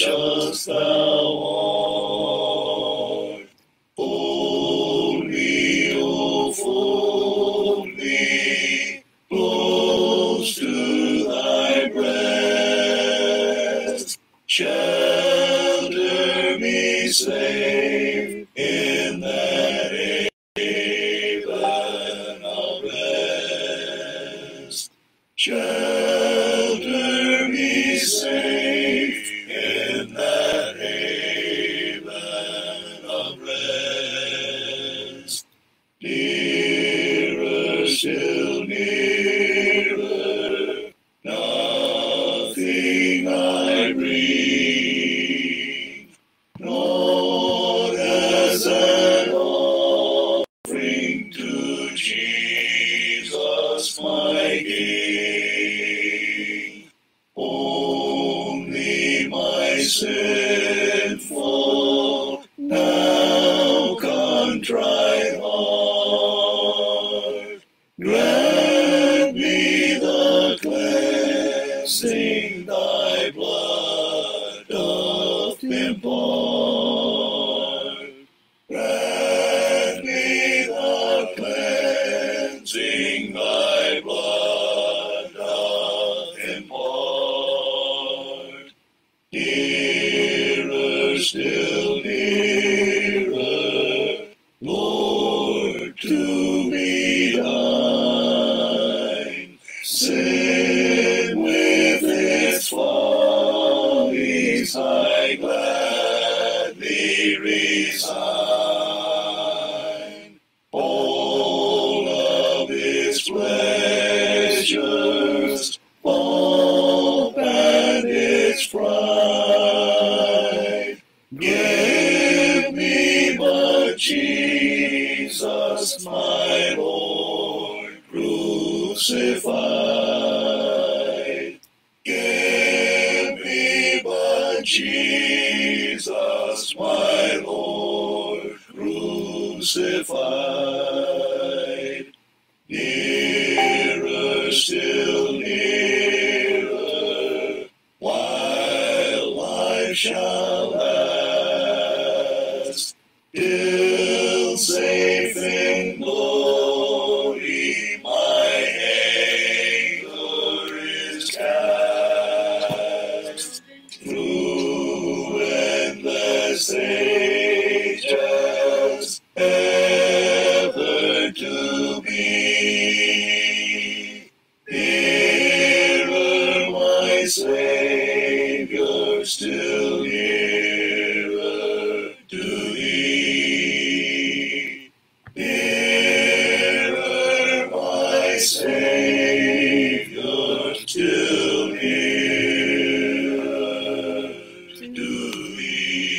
precious thou art. Fold me, oh, fold me close to thy breast. Shelter me safe in that haven of rest. Shelter me safe in that haven of rest. Nearer, still nearer, nothing I bring, not as an offering to Jesus my King. Only my sinful, now contrite heart, grant me the cleansing thy blood doth impart. Grant me the cleansing thy blood doth impart. Nearer, still nearer, Lord, to be thine. Sin with its follies I gladly resign. All of its pleasures, pomp and its pride, give me but Jesus, my Lord, crucified. Give me but Jesus, my Lord, crucified. Nearer, still nearer, while life shall last, till safe in glory my anchor is cast. Through endless ages, ever to be. Nearer, my Savior, still nearer to thee. Nearer, my Savior, still nearer to thee.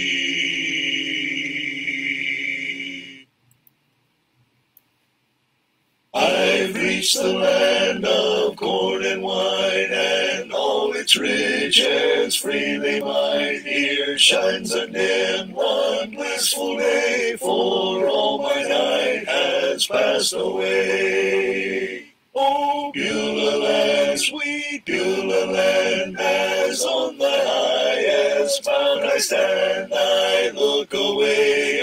I've reached the land of corn and wine, and all its riches freely mine. Here shines a dim, one blissful day, for all my night has passed away. Oh, Beulah land, sweet Beulah land, as on the highest mount I stand, I look away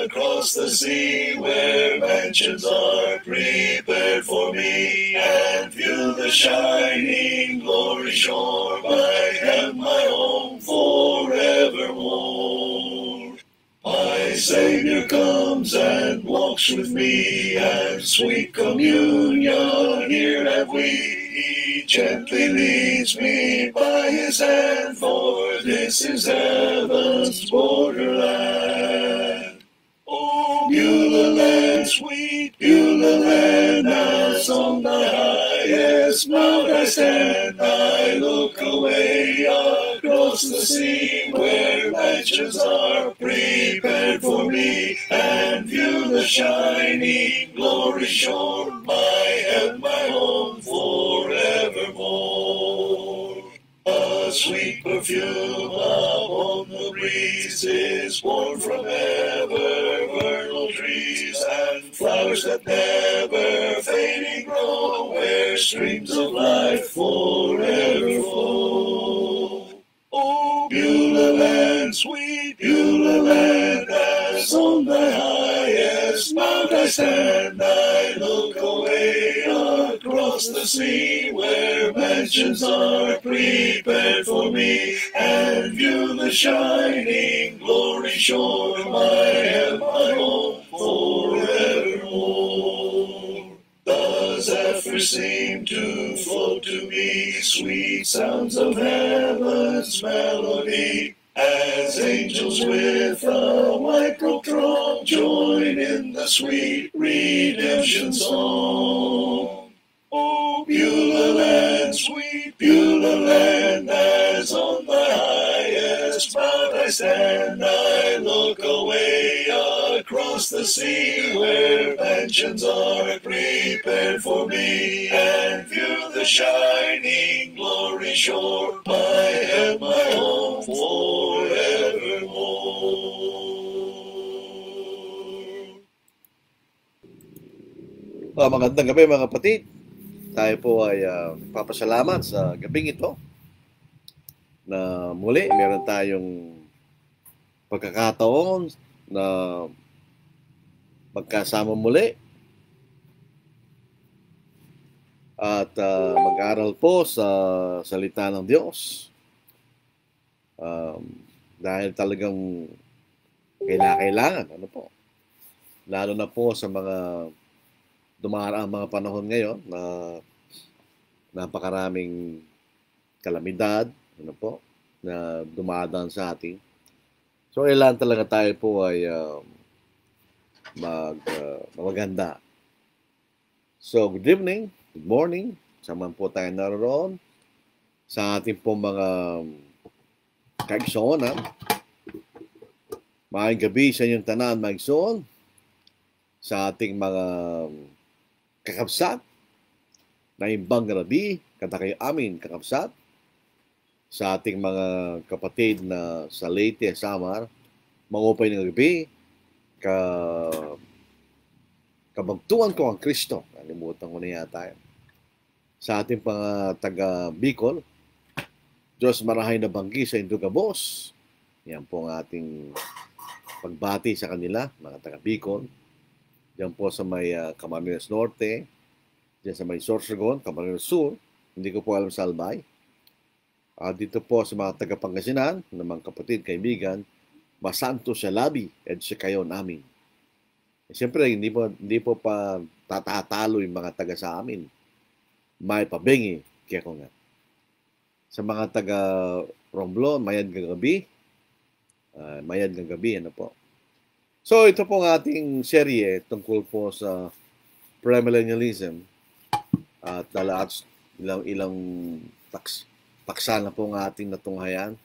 across the sea, where mansions are prepared for me, and view the shining glory shore. I have my home forevermore. My Savior comes and walks with me, and sweet communion here have we. He gently leads me by his hand, for this is heaven's borderland. Oh, Beulah land, sweet Beulah land, as on the highest mount I stand, I look away across the sea, where mansions are prepared for me, and view the shining glory shore. I have my home forevermore. A sweet perfume upon the breeze is born from ever vernal trees, and flowers that never fading grow, where streams of life forever flow. Oh, Beulah land, land, sweet Beulah land, as on the highest mount I stand, I look away across the sea, where mansions are prepared for me, and view the shining glory shore, my home forevermore. The zephyrs seem to float to me, sweet sounds of heaven's melody, as angels with a white robe throng join in the sweet redemption song. Oh, Beulah land, sweet Beulah land, as on the highest mount I stand, I look away across the sea, where mansions are prepared for me, and view the shining glory shore, my home forevermore. Magandang gabi mga kapatid. Tayo po ay papasalamat sa gabing ito na muli meron tayong pagkakataon na magkasama muli at mag-aral po sa salita ng Diyos. Dahil talagang kailangan, lalo na po sa mga dumaraang mga panahon ngayon na napakaraming kalamidad, na dumadaan sa atin. So, kailangan talaga tayo po ay maganda. So, good evening, good morning, saan po tayo naroon sa ating po mga kaigsoon. Maayong gabi sa inyong tanan, maigsoon, sa ating mga kakabsat na imbang gabi, kada kayo amin kakabsat, sa ating mga kapatid na sa Leyte, Samar, mangupay ng gabi, kabagtuan ko ang Kristo, nalimutan ko na yata yun. Sa ating mga taga Bicol, Diyos marahay na banggi sa Indugabos, yan po ang ating pagbati sa kanila, mga taga Bicol. Diyan po sa may Camarines Norte, diyan sa may Sorsogon, Camarines Sur, hindi ko po alam sa Albay. Dito po sa mga taga-Pangasinan, ng mga kapatid, kaibigan, masanto siya labi, at siya kayo namin. Siyempre, hindi po pa tatatalo yung mga taga sa amin. May pabengi, kaya ko nga. Sa mga taga Romblon, mayad kagabi, po. So, ito po ang ating serye tungkol po sa premillennialism at ilang paksa na po ang ating natunghayan.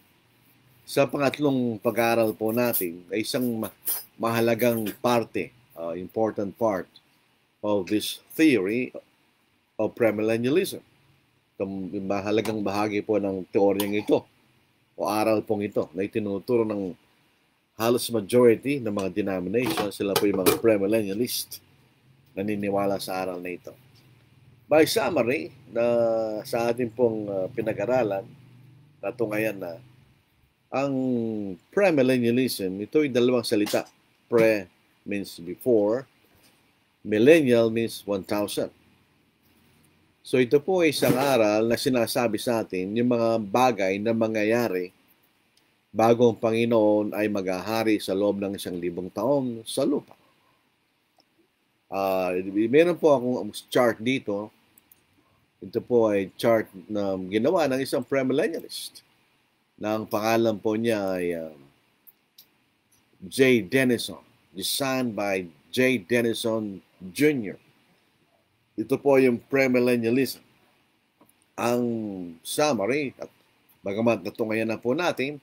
Sa pangatlong pag-aaral po natin ay isang mahalagang parte, important part of this theory of premillennialism. Itong mahalagang bahagi po ng teoryang ito o aral pong ito na itinuturo ng halos majority ng mga denominations, sila po yung mga premillennialist, naniniwala sa aral na ito. By summary, na sa ating pong pinag-aralan, natunghayan na, ang premillennialism, ito ay dalawang salita. Pre means before, millennial means 1,000. So ito po ay isang aral na sinasabi sa atin yung mga bagay na mangyayari bago ang Panginoon ay maghahari sa loob ng 1,000 taon sa lupa. Meron po akong chart dito. Ito po ay chart na ginawa ng isang premillennialist. Na ang pangalan po niya ay J. Denison. Designed by J. Denison Jr. Ito po yung premillennialism. Ang summary, at bagamat natunghayan na po natin,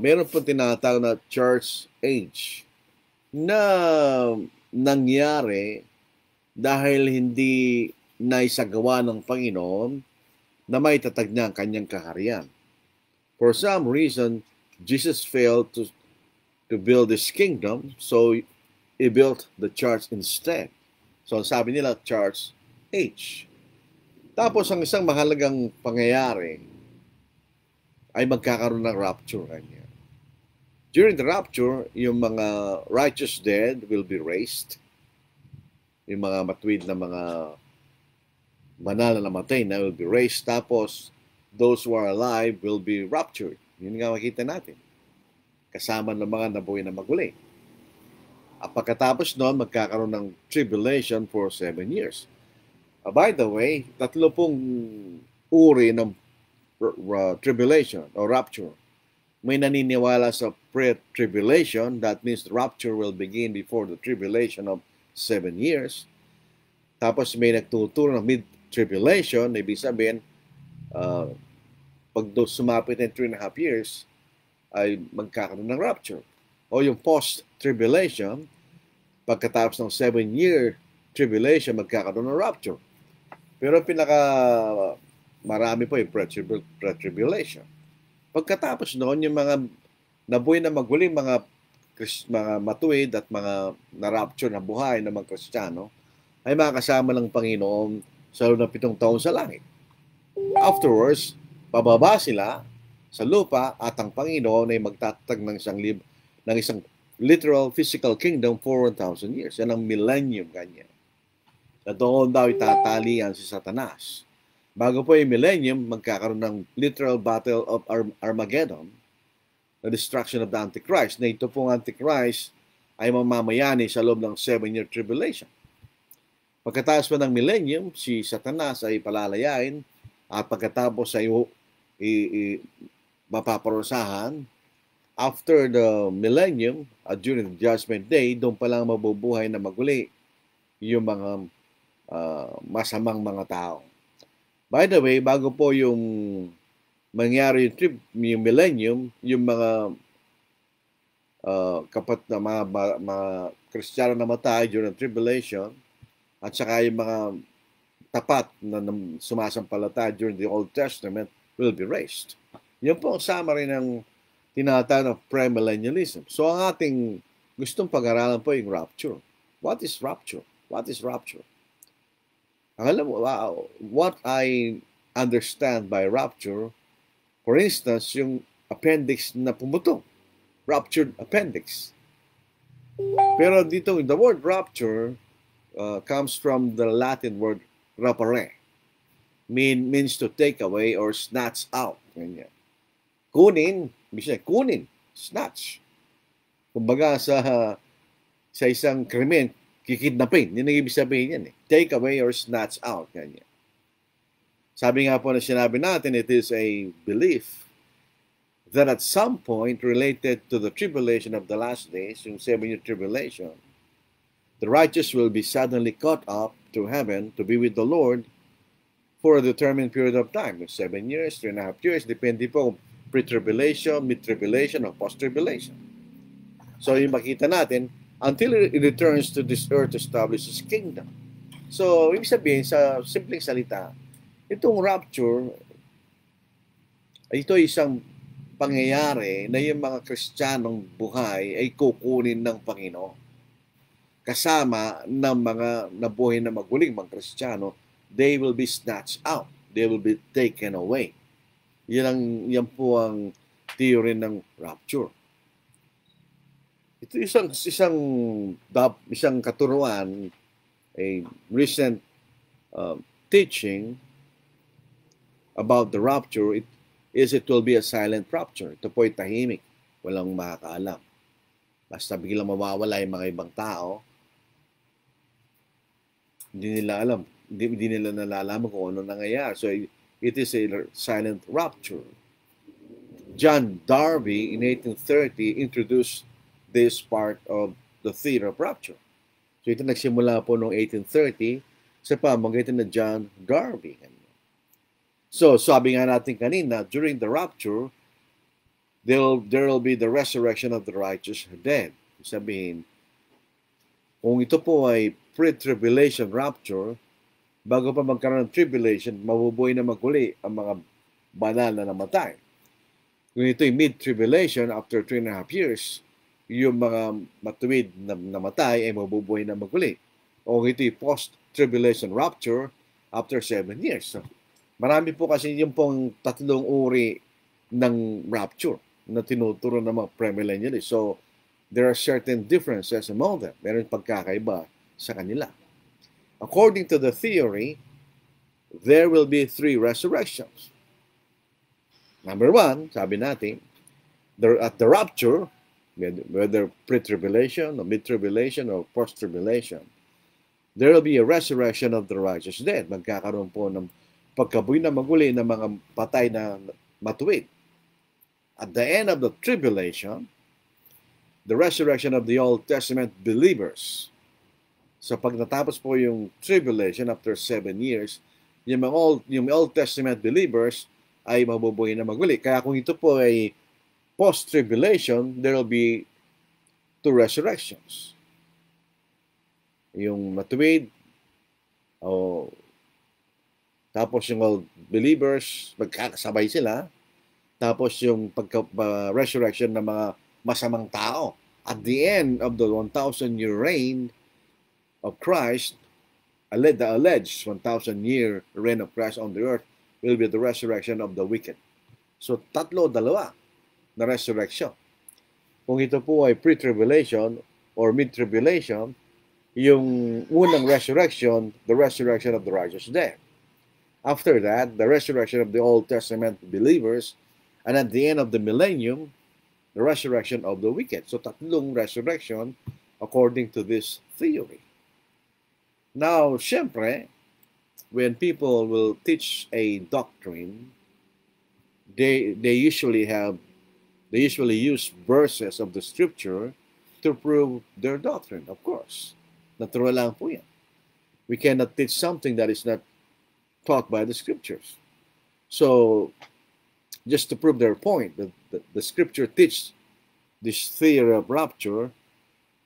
meron po tinatawag na church age na nangyari dahil hindi naisagawa ng Panginoon na may tatag niya ang kanyang kaharian. For some reason, Jesus failed to build his kingdom, so he built the church instead. So sabi nila, church age. Tapos ang isang mahalagang pangyayari ay magkakaroon ng rapture kanya. During the rapture, yung mga righteous dead will be raised. Yung mga matuwid na mga banal na namatay na will be raised. Tapos, those who are alive will be raptured. Yun nga makita natin. Kasama ng mga nabuhay na maguli. At pagkatapos noon, magkakaroon ng tribulation for 7 years. By the way, 3 uri ng tribulation o rapture. May naniniwala sa pre-tribulation, that means the rapture will begin before the tribulation of 7 years. Tapos may nagtuturo ng mid-tribulation, ibig sabihin, pag sumapit ng 3.5 years, ay magkakaroon ng rapture. O yung post-tribulation, pagkatapos ng 7-year tribulation, magkakaroon ng rapture. Pero marami po yung pre-tribulation. Pagkatapos noon, yung mga nabuhay na maguling mga matuwid at mga na-rapture na buhay ng mga Kristiyano ay makakasama ng Panginoon sa loob ng 7 taon sa langit. Afterwards, bababa sila sa lupa at ang Panginoon ay magtatag ng isang literal physical kingdom for 1,000 years. Yan ang millennium kanya. Na doon daw itatalian si Satanas. Bago po yung millennium, magkakaroon ng literal battle of Armageddon, the destruction of the Antichrist. Na ito pong Antichrist ay mamamayani sa loob ng 7-year tribulation. Pagkatapos po ng millennium, si Satanas ay palalayain at pagkatapos ay mapaparusahan. After the millennium, during the judgment day, doon pa lang mabubuhay na maguli yung mga masamang mga tao. By the way, bago po yung mangyari yung millennium, yung mga mga Kristiyano na matay during the tribulation, at saka yung mga tapat na sumasampalataya during the Old Testament will be raised. Yan po ang summary ng tinatawag na premillennialism. So ang ating gustong pag-aralan po yung rapture. What is rapture? What is rapture? Alam mo, what I understand by rapture, for instance, yung appendix na pumutong, ruptured appendix. Pero dito, the word rapture comes from the Latin word rapere. Means to take away or snatch out. Ganyan. Kunin, snatch. Kumbaga sa isang krimen, kikidnapin. Yun ang ibig sabihin yan. Take away or snatch out. Ganyan. Sabi nga po na sinabi natin, it is a belief that at some point related to the tribulation of the last days, yung 7-year tribulation, the righteous will be suddenly caught up to heaven to be with the Lord for a determined period of time. 7 years, 3.5 years, depende po pre-tribulation, mid-tribulation, or post-tribulation. So yung makita natin, until it returns to this earth to establish His kingdom. So, ibig sabihin, sa simpleng salita, itong rapture, ito ay isang pangyayari na yung mga Kristiyanong buhay ay kukunin ng Panginoon. Kasama ng mga nabuhay na maguling mga Kristiyano, they will be snatched out. They will be taken away. Yan po ang theory ng rapture. Ito isang katuruan, a recent teaching about the rapture, it will be a silent rapture. Ito po ay tahimik. Walang makakaalam. Basta biglang mawawala yung mga ibang tao, hindi nila alam. Hindi nila nalalaman kung ano nangyayari. So, it is a silent rapture. John Darby in 1830 introduced this part of the theory of rapture. So ito nagsimula po noong 1830 sa pamamagitan na John Darby. So sabi nga natin kanina, during the rapture, there will be the resurrection of the righteous dead. Sabihin, kung ito po ay pre-tribulation rapture, bago pa magkaroon ng tribulation, mabubuhay na maguli ang mga banal na namatay. Kung ito ay mid-tribulation, after 3.5 years, yung mga matuwid na namatay ay mabubuhay na maguli. O ito ay post-tribulation rapture after 7 years. So, marami po kasi yung pong 3 uri ng rapture. na tinuturo ng mga premillennialists. So, there are certain differences among them. Meron pagkakaiba sa kanila. According to the theory, there will be 3 resurrections. Number 1, sabi natin, at the rapture, whether pre-tribulation or mid-tribulation or post-tribulation, there will be a resurrection of the righteous dead. Magkakaroon po ng pagkabuhay na maguli ng mga patay na matuwid. At the end of the tribulation, the resurrection of the Old Testament believers. So pag natapos po yung tribulation after 7 years, yung Old Testament believers ay mabubuhay na maguli. Kaya kung ito po ay post-tribulation, there will be 2 resurrections. Yung matuwid, tapos yung old believers, magkakasabay sila. Tapos yung resurrection ng mga masamang tao. At the end of the 1,000-year reign of Christ, the alleged 1,000-year reign of Christ on the earth will be the resurrection of the wicked. So, dalawa na resurrection. Kung ito po ay pre-tribulation or mid-tribulation, yung unang resurrection, the resurrection of the righteous dead. After that, the resurrection of the Old Testament believers, and at the end of the millennium, the resurrection of the wicked. So, 3 resurrection according to this theory. Now, syempre, when people will teach a doctrine, they usually use verses of the scripture to prove their doctrine, of course. Natural lang po yan. We cannot teach something that is not taught by the scriptures. So, just to prove their point, that the scripture teach this theory of rapture,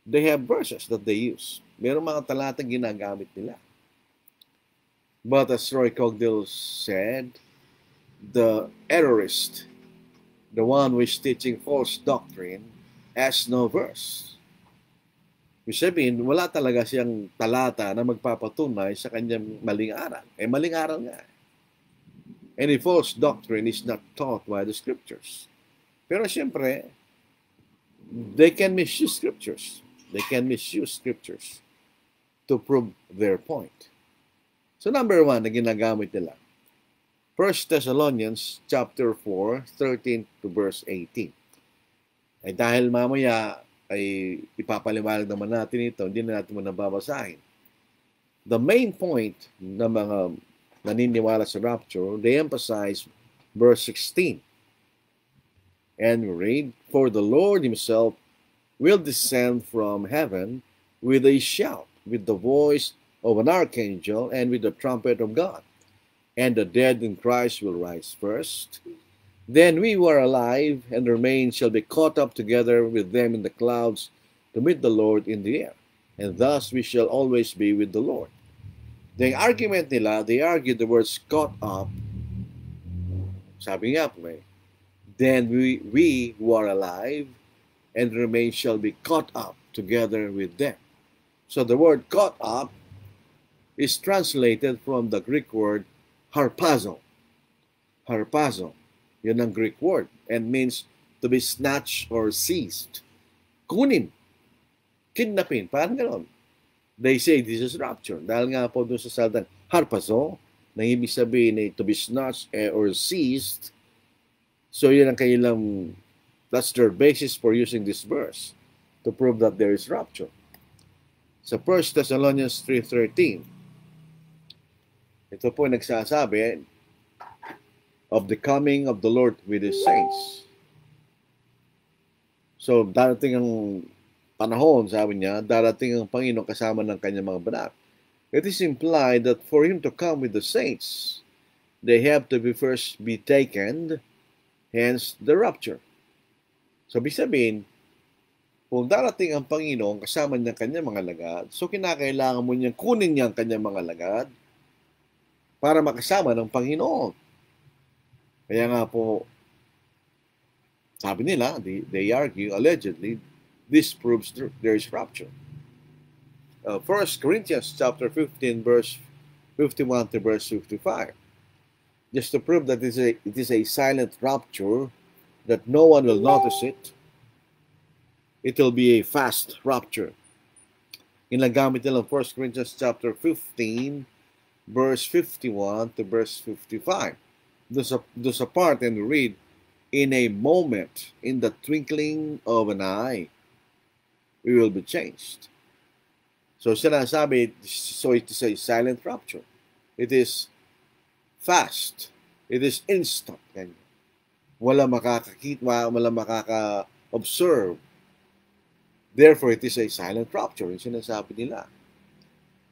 they have verses that they use. Merong mga talatang ginagamit nila. But as Roy Cogdill said, the errorist, the one who is teaching false doctrine, has no verse. Ibig sabihin, wala talaga siyang talata na magpapatunay sa kanyang maling aral. Maling aral nga. Any false doctrine is not taught by the scriptures. Pero siyempre, they can misuse scriptures. They can misuse scriptures to prove their point. So number 1 na ginagamit nila, 1 Thessalonians chapter 4, 13 to verse 18. Ay dahil mamaya ay ipapaliwanag naman natin ito, hindi na natin muna babasahin. The main point ng mga naniniwala sa rapture, they emphasize verse 16. And we read, for the Lord himself will descend from heaven with a shout, with the voice of an archangel, and with the trumpet of God. And the dead in Christ will rise first. Then we who are alive and remain shall be caught up together with them in the clouds to meet the Lord in the air. And thus we shall always be with the Lord. The argument nila, they argue the words caught up. Sabi nga po then we who are alive and remain shall be caught up together with them. So the word caught up is translated from the Greek word harpazo. Harpazo. Yun ang Greek word and means to be snatched or seized. Kunin. Kidnapin. Parang gano'n. They say this is rapture. Dahil nga po doon sa salitang harpazo, na ibig sabihin to be snatched or seized. So yun ang kailang, that's their basis for using this verse to prove that there is rapture. Sa 1 Thessalonians 3:13, ito po nagsasabi of the coming of the Lord with His saints. So, darating ang panahon, sabi niya, darating ang Panginoon kasama ng kanyang mga banal. It is implied that for Him to come with the saints, they have to first be taken, hence the rapture. So, ibig sabihin, kung darating ang Panginoon kasama ng kanyang mga lagad, so kinakailangan mo niyang kunin niya ang kanyang mga lagad para makasama ng Panginoon. Kaya nga po, sabi nila, they argue, allegedly, this proves there is rapture. 1 Corinthians chapter 15, verse 51 to verse 55. Just to prove that it is a silent rapture, that no one will notice it. It will be a fast rapture. Ginagamit nila 1 Corinthians chapter 15, verse 51 to verse 55. Doon sa part and read, in a moment, in the twinkling of an eye, we will be changed. So sinasabi, so it is a silent rapture. It is fast. It is instant. Wala makakakita, wala makaka-observe. Therefore, it is a silent rapture. Yung sinasabi nila.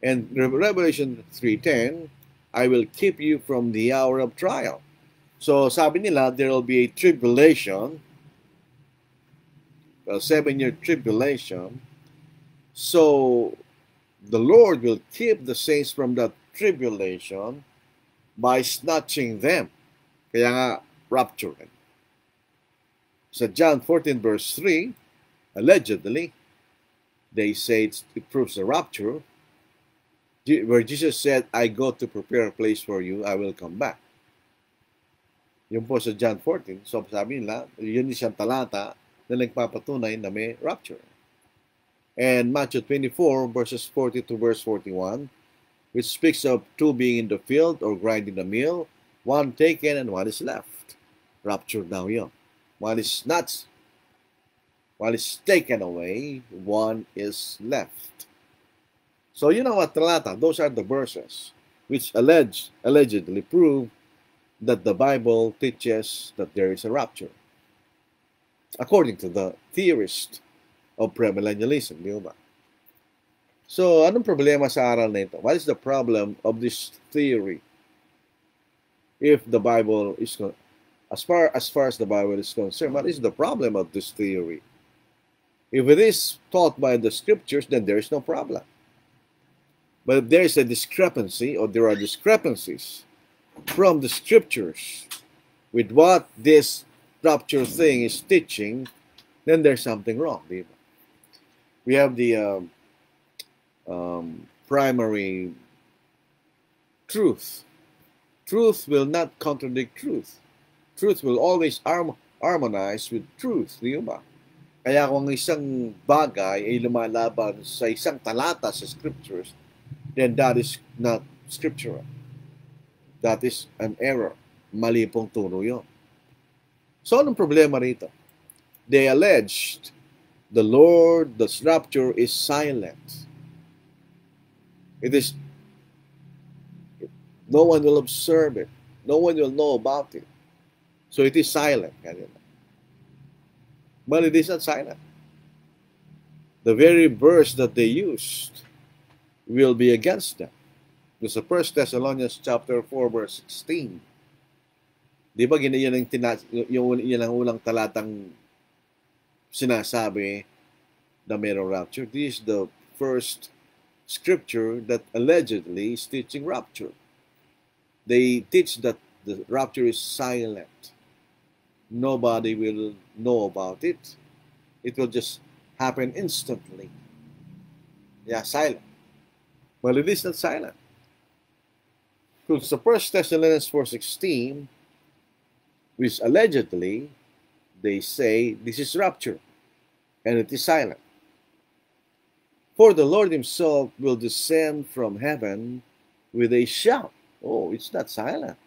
And Revelation 3:10, I will keep you from the hour of trial. So sabi nila, there will be a tribulation, a 7-year tribulation. So the Lord will keep the saints from that tribulation by snatching them. Kaya nga, rapture. Sa John 14 verse 3, allegedly, they say it proves a rapture, where Jesus said, I go to prepare a place for you, I will come back. Yun po sa John 14. So sabi nila, yun isang talata na nagpapatunay na may rapture. And Matthew 24 verses 40 to verse 41, which speaks of two being in the field or grinding the mill, one taken and one is left. Rapture daw yun. One is not, one is taken away, one is left. So you know what, talata, those are the verses which allegedly prove that the Bible teaches that there is a rapture. According to the theorist of premillennialism, di ba? So, anong problema sa aral na ito? What is the problem of this theory? If the Bible is, as far as the Bible is concerned, what is the problem of this theory? If it is taught by the scriptures, then there is no problem. But if there is a discrepancy, or there are discrepancies from the scriptures with what this rapture thing is teaching, then there's something wrong. Di ba? We have the primary truth. Truth will not contradict truth. Truth will always harmonize with truth. Di ba? Kaya kung isang bagay ay lumalaban sa isang talata sa scriptures, then that is not scriptural. That is an error. Mali pong turo yun. So, anong problema rito? They alleged the Lord's rapture is silent. It is, no one will observe it. No one will know about it. So it is silent. But it is not silent. The very verse that they used will be against them. This is 1 Thessalonians chapter 4 verse 16. Di ba yan ang ulang talatang sinasabi na mayroong rapture? This is the first scripture that allegedly is teaching rapture. They teach that the rapture is silent. Nobody will know about it. It will just happen instantly. Yeah, silent. Well, it is not silent. Because the 1 Thessalonians 4:16, which allegedly they say this is rapture, and it is silent. For the Lord himself will descend from heaven with a shout. Oh, it's not silent.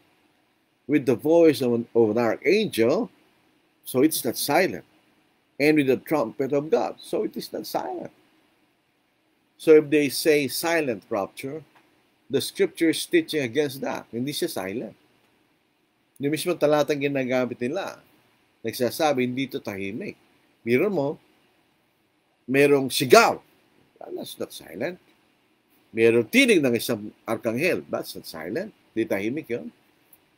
With the voice of an archangel, so it's not silent. And with the trumpet of God, so it is not silent. So if they say silent rapture, the scripture is teaching against that. Hindi siya silent. Yung mismo talatang ginagamit nila, nagsasabi, hindi ito tahimik. Miro mo, merong sigaw. That's not silent. Merong tinig ng isang arkanghel. That's not silent. Hindi tahimik yun.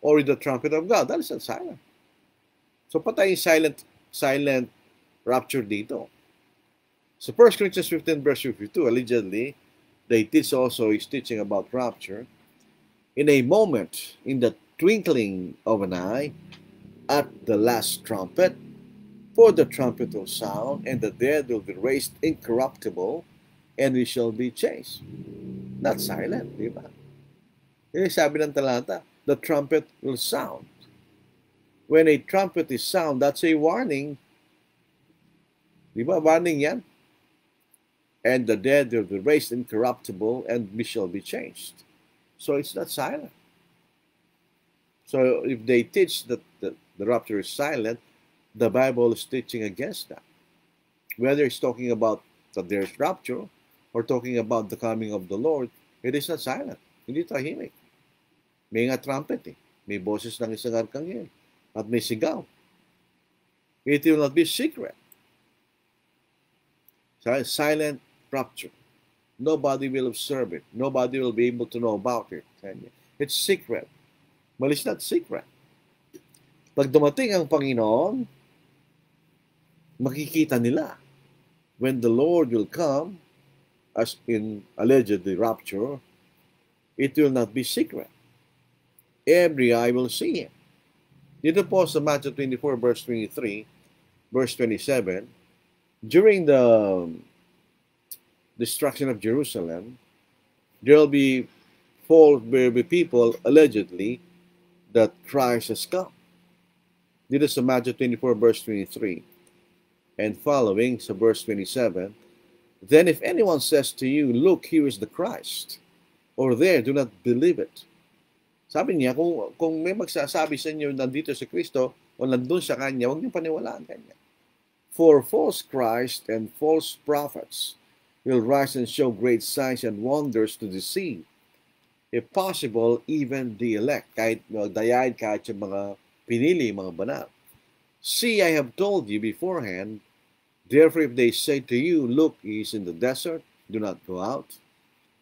Or with the trumpet of God. That is not silent. So patay silent rapture dito. So 1 Corinthians 15 verse 52, allegedly, they teach also is teaching about rapture. In a moment, in the twinkling of an eye, at the last trumpet, for the trumpet will sound, and the dead will be raised incorruptible, and we shall be changed. Not silent, di ba? Yung sabi ng talata, the trumpet will sound. When a trumpet is sound, that's a warning. Di ba? Warning yan. And the dead will be raised incorruptible, and we shall be changed. So it's not silent. So if they teach that the rapture is silent, the Bible is teaching against that. Whether it's talking about that there's rapture or talking about the coming of the Lord, it is not silent. Hindi tahimik. May nga trumpet eh. May boses ng isang arkanghel. At may sigaw. It will not be secret. Silent rapture. Nobody will observe it. Nobody will be able to know about it. It's secret. Well, it's not secret. Pag dumating ang Panginoon, makikita nila. When the Lord will come, as in allegedly rapture, it will not be secret. Every eye will see Him. Dito po sa Matthew 24, verse 23, verse 27, during the destruction of Jerusalem, there will be people, allegedly, that Christ has come. Dito sa Matthew 24, verse 23, and following, sa verse 27, then if anyone says to you, look, here is the Christ, or there, do not believe it. Sabi niya, kung may magsasabi sa inyo nandito si Kristo o nandun sa Kanya, huwag niyo paniwalaan Kanya. For false Christ and false prophets will rise and show great signs and wonders to deceive, if possible, even the elect, kahit dayahid, kahit yung mga pinili, mga banal. See, I have told you beforehand, therefore if they say to you, look, he is in the desert, do not go out.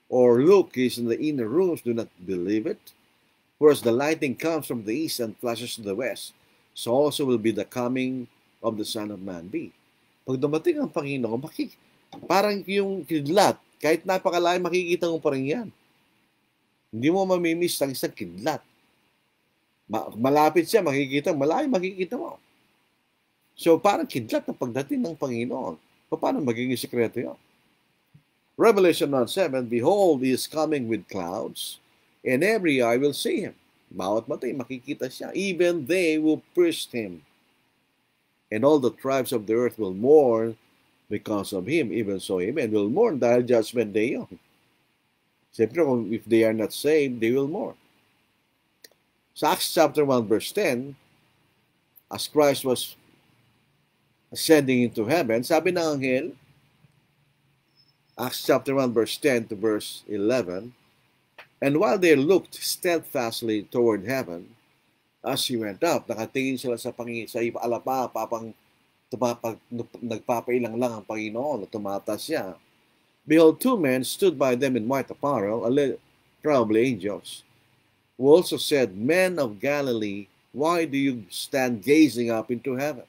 Or look, he is in the inner rooms, do not believe it. Whereas the lightning comes from the east and flashes to the west, so also will be the coming of the Son of Man be. Pag dumating ang Panginoon, parang yung kidlat, kahit napakalayo, makikita mo pa rin yan. Hindi mo mamimiss ang isang kidlat. Malapit siya, makikita, malayo, makikita mo. So parang kidlat na pagdating ng Panginoon. Paano magiging sekreto yun? Revelation 9:7, behold, he is coming with clouds, and every eye will see him. Bawat matay, makikita siya. Even they will pierce him. And all the tribes of the earth will mourn because of him. Even so, amen. Will mourn dahil judgment day yun. Siyempre, if they are not saved, they will mourn. Sa Acts chapter 1, verse 10, as Christ was ascending into heaven, sabi ng anghel, Acts chapter 1, verse 10 to verse 11, and while they looked steadfastly toward heaven, as he went up, nakatingin sila sa alapa, nagpapailang lang ang Panginoon, at tumatas siya. Behold, two men stood by them in white apparel, probably angels, who also said, Men of Galilee, why do you stand gazing up into heaven?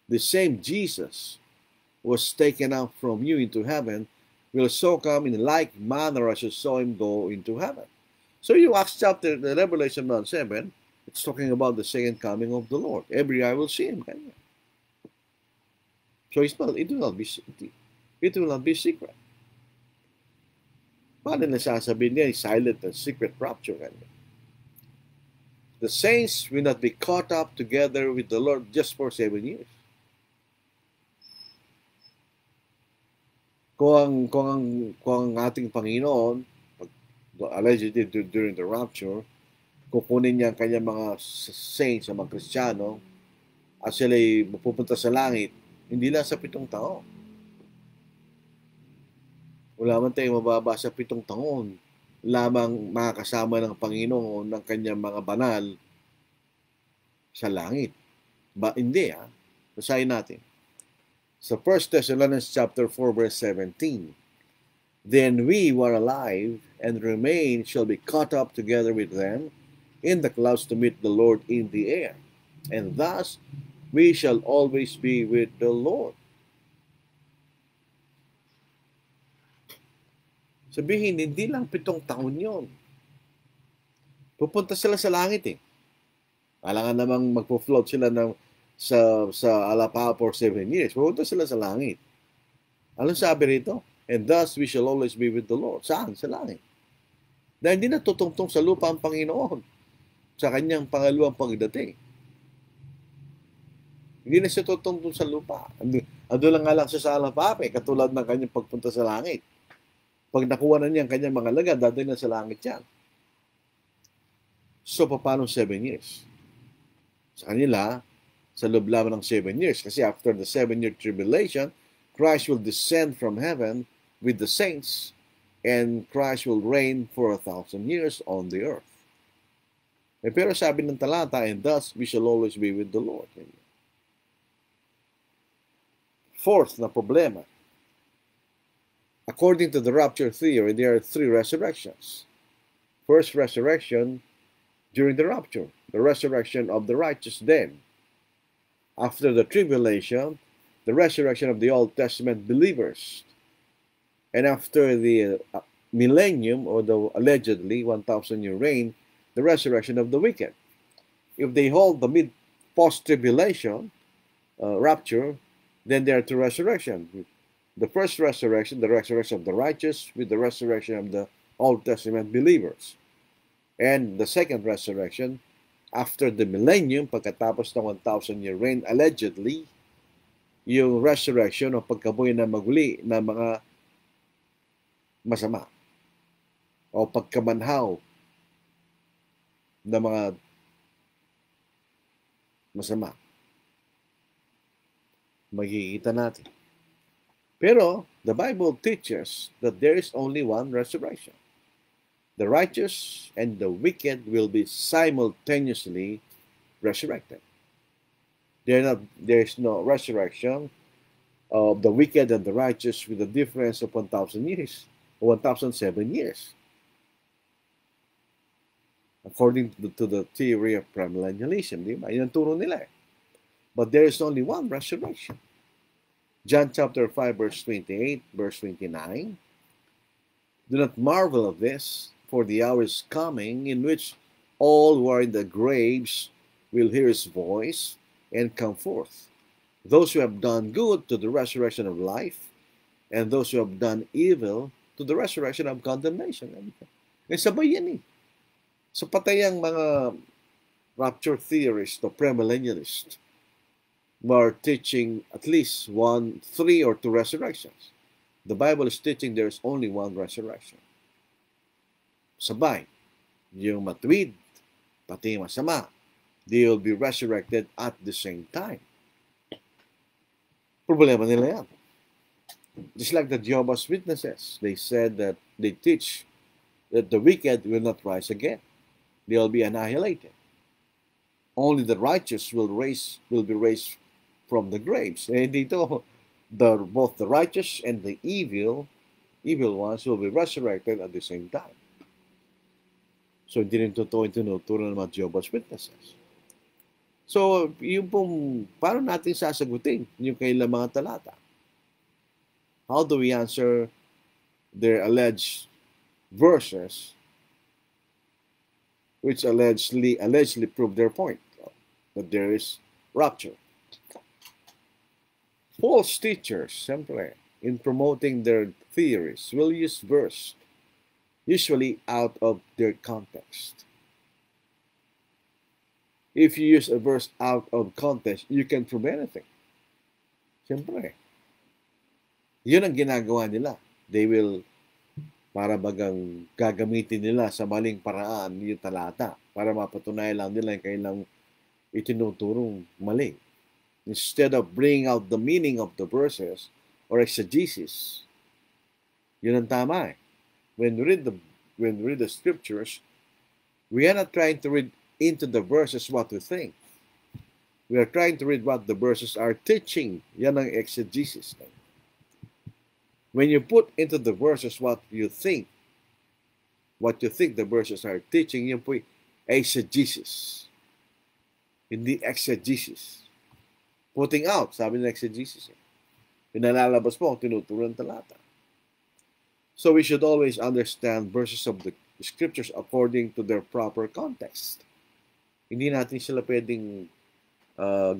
The same Jesus was taken up from you into heaven will so come in like manner as you saw him go into heaven. So you Acts chapter, the Revelation 9:7, it's talking about the second coming of the Lord. Every eye will see him. So it will not be secret. Paano nasasabi niya, silent and secret rapture? The saints will not be caught up together with the Lord just for 7 years. Kung ang ating Panginoon, allegedly during the rapture, kukunin niya ang kanyang mga saints, mga Kristiyano, at sila'y mapupunta sa langit, hindi lang sa 7 taon. Wala man tayong mababa sa 7 taon, lamang makakasama ng Panginoon ng kanyang mga banal sa langit. Hindi basahin natin. Sa 1 Thessalonians chapter 4, verse 17, then we who are alive and remain shall be caught up together with them in the clouds to meet the Lord in the air. And thus we shall always be with the Lord. Sabihin, hindi lang 7 taon yon. Pupunta sila sa langit eh. Alangan namang magpo-float sila sa alapa for 7 years. Pupunta sila sa langit. Anong sabi rito? And thus we shall always be with the Lord. Saan? Sa langit. Dahil hindi natutungtong sa lupa ang Panginoon sa kanyang pangalawang pagdating. Hindi na siya tutungtong sa lupa. Ando lang nga lang siya sa alapape, katulad ng kanyang pagpunta sa langit. Pag nakuha na niya ang kanyang mga laga, dadaling na sa langit yan. So, paano 7 years? Sa kanila, sa loob lamang ng 7 years. Kasi after the 7-year tribulation, Christ will descend from heaven with the saints, and Christ will reign for 1,000 years on the earth. Pero sabi ng talata, and thus we shall always be with the Lord. Fourth na problema. According to the rapture theory, there are 3 resurrections. First resurrection during the rapture, the resurrection of the righteous dead. After the tribulation, the resurrection of the Old Testament believers. And after the millennium, or the allegedly 1,000-year reign, the resurrection of the wicked. If they hold the post-tribulation rapture, then there are 2 resurrections. The first resurrection, the resurrection of the righteous, with the resurrection of the Old Testament believers. And the second resurrection, after the millennium, pagkatapos ng 1,000-year reign, allegedly, yung resurrection o pagkabuhay na maguli ng mga masama o pagkamanhaw ng mga masama. Magkikita natin. Pero, the Bible teaches that there is only one resurrection. The righteous and the wicked will be simultaneously resurrected. There is no resurrection of the wicked and the righteous with a difference of 1,000 years, or 1,007 years. According to the theory of premillennialism, di ba? Yan ang turo nila. But there is only one resurrection. John chapter 5, verse 28, verse 29. Do not marvel of this, for the hour is coming in which all who are in the graves will hear his voice and come forth. Those who have done good to the resurrection of life, and those who have done evil to the resurrection of condemnation. Sabay yan eh. So patayang mga rapture theorists o premillennialists are teaching at least 1, 3, or 2 resurrections. The Bible is teaching there is only one resurrection. Sabay, yung matuwid, pati yung masama, they will be resurrected at the same time. Problema nila yan. Just like the Jehovah's Witnesses, they said that they teach that the wicked will not rise again. They will be annihilated. Only the righteous will be raised from the graves. And dito, both the righteous and the evil ones will be resurrected at the same time. So, hindi rin totoo yung tinuturo ng mga Jehovah's Witnesses. So, yung pong, paano natin sasagutin yung kailang mga talata? How do we answer their alleged verses which allegedly prove their point that there is rapture? False teachers, simply, in promoting their theories, will use verse usually out of their context. If you use a verse out of context, you can prove anything. Siyempre. Yun ang ginagawa nila. They will, para bagang gagamitin nila sa maling paraan yung talata para mapatunayan lang nila yung kailang itinuturong mali. Instead of bringing out the meaning of the verses or exegesis, yun ang tama eh. When we read the scriptures, we are not trying to read into the verses what we think. We are trying to read what the verses are teaching. Yan ang exegesis. When you put into the verses what you think the verses are teaching, yun po exegesis. Hindi exegesis. Putting out, sabi ng exegesis. Pinalalabas po ang tinuturo ng talata. So we should always understand verses of the scriptures according to their proper context. Hindi natin sila pwedeng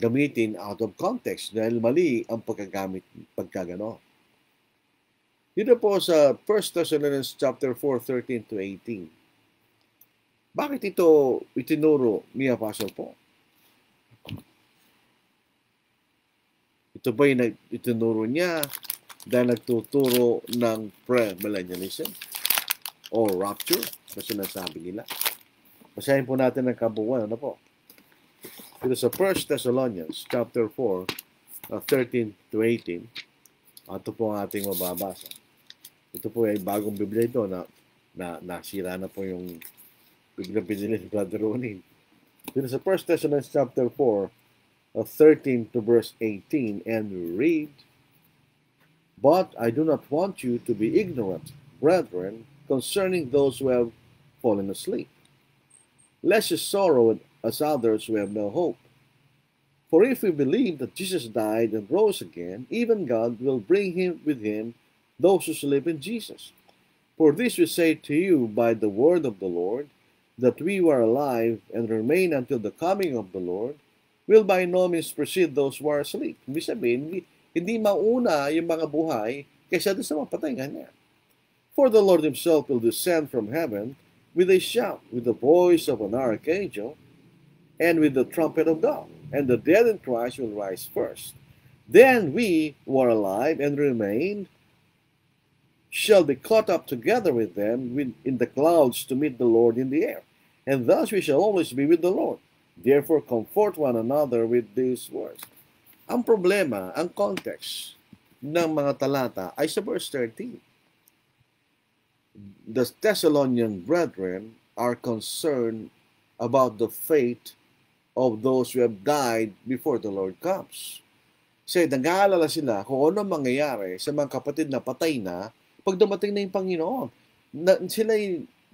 gamitin out of context dahil mali ang pagkagamit pagkagano. Dito po sa 1 Thessalonians chapter 4, 13 to 18. Bakit ito itinuro ni Apostle Paul? Ito ba yung itinuro niya dahil nagtuturo ng pre-millennialism o rapture na sinasabi nila? Basahin po natin ang kabuuan. Ano po? Ito sa 1 Thessalonians chapter 4, 13 to 18. Ito po ang ating mababasa. Ito po ay bagong Biblia ito na nasira na po yung Biblia pinili ni Brother Ronin. Ito sa 1 Thessalonians chapter 4, 13 to verse 18, and we read, "But I do not want you to be ignorant, brethren, concerning those who have fallen asleep, lest you sorrow as others who have no hope. For if we believe that Jesus died and rose again, even God will bring with him those who sleep in Jesus. For this we say to you by the word of the Lord, that we who are alive and remain until the coming of the Lord will by no means precede those who are asleep." Ibig sabihin, hindi mauna yung mga buhay kaysa doon sa mapatay nga niya. "For the Lord himself will descend from heaven with a shout, with the voice of an archangel, and with the trumpet of God, and the dead in Christ will rise first. Then we who are alive and remain shall be caught up together with them in the clouds to meet the Lord in the air. And thus we shall always be with the Lord. Therefore comfort one another with these words." Ang problema, ang context ng mga talata ay sa verse 13. The Thessalonian brethren are concerned about the fate of those who have died before the Lord comes. Kasi nag-aalala sila kung ano mangyayari sa mga kapatid na patay na pag dumating na yung Panginoon.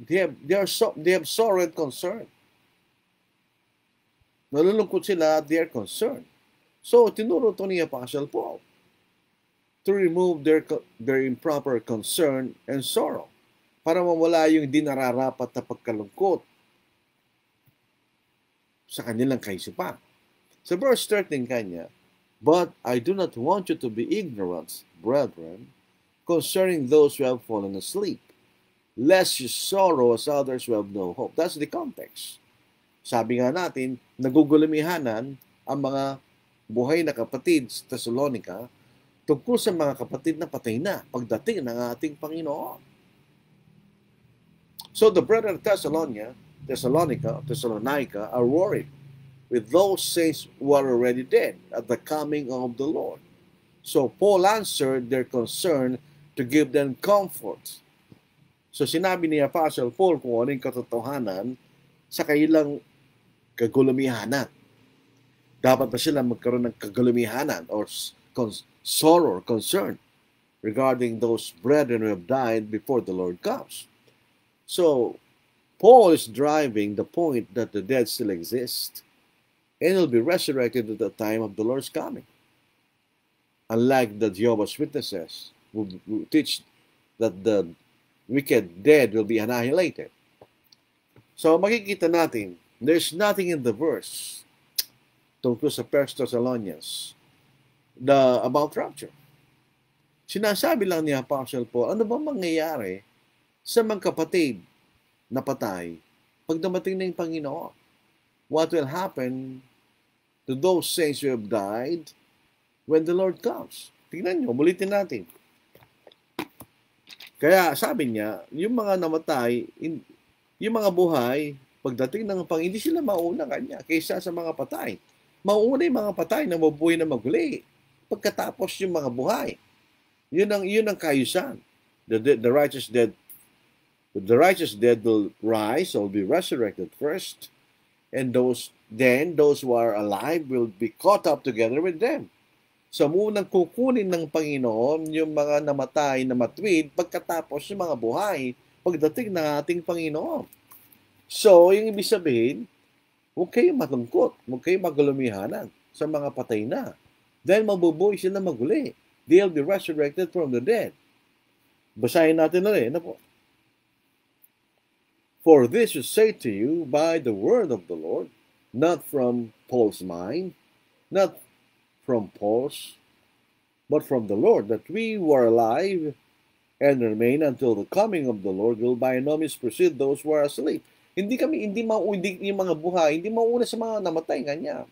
They have sorrow and concern. Nalulungkot sila, they are concerned. So, tinuro ito ni Apostle Paul to remove their improper concern and sorrow para mawala yung di nararapat na pagkalungkot sa kanilang kaisipan. Sa verse 13 kanya, "But I do not want you to be ignorant, brethren, concerning those who have fallen asleep, lest you sorrow as others who have no hope." That's the context. Sabi nga natin, nagugulamihanan ang mga buhay na kapatid sa Thessalonica tungkol sa mga kapatid na patay na pagdating ng ating Panginoon. So the brethren of Thessalonica are worried with those saints who are already dead at the coming of the Lord. So Paul answered their concern to give them comfort. So sinabi ni Apostle Paul kung ano yung katotohanan sa kailang kagulumihanan. Dapat ba sila magkaroon ng kagulumihanan or sorrow or concern regarding those brethren who have died before the Lord comes? So Paul is driving the point that the dead still exist and will be resurrected at the time of the Lord's coming. Unlike the Jehovah's Witnesses who teach that the wicked dead will be annihilated. So makikita natin, there's nothing in the verse tungkol sa 1 Thessalonians about rapture. Sinasabi lang ni Apostle Paul, ano ba mangyayari sa mga kapatid na patay pag dumating na yung Panginoon? What will happen to those saints who have died when the Lord comes? Tingnan nyo, ulitin natin. Kaya sabi niya, yung mga namatay, yung mga buhay, pagdating ng Panginoon, hindi sila mauna kanya kaysa sa mga patay. Mauna yung mga patay na mabuhay na maguli. Pagkatapos yung mga buhay. Yun ang kayusan. The righteous dead will rise or be resurrected first, and those who are alive will be caught up together with them. So munang kukunin ng Panginoon yung mga namatay na matuwid pagkatapos yung mga buhay pagdating ng ating Panginoon. So, yung ibig sabihin, huwag kayong malungkot, huwag kayong magalumihanan sa mga patay na. Dahil mabubuhay sila maguli. They'll be resurrected from the dead. Basahin natin na rin. Ano po? "For this we say to you by the word of the Lord, not from Paul's mind, not from Paul's, but from the Lord, that we who are alive and remain until the coming of the Lord will by no means precede those who are asleep." Hindi yung mga buhay, hindi mauna sa mga namatay kanya.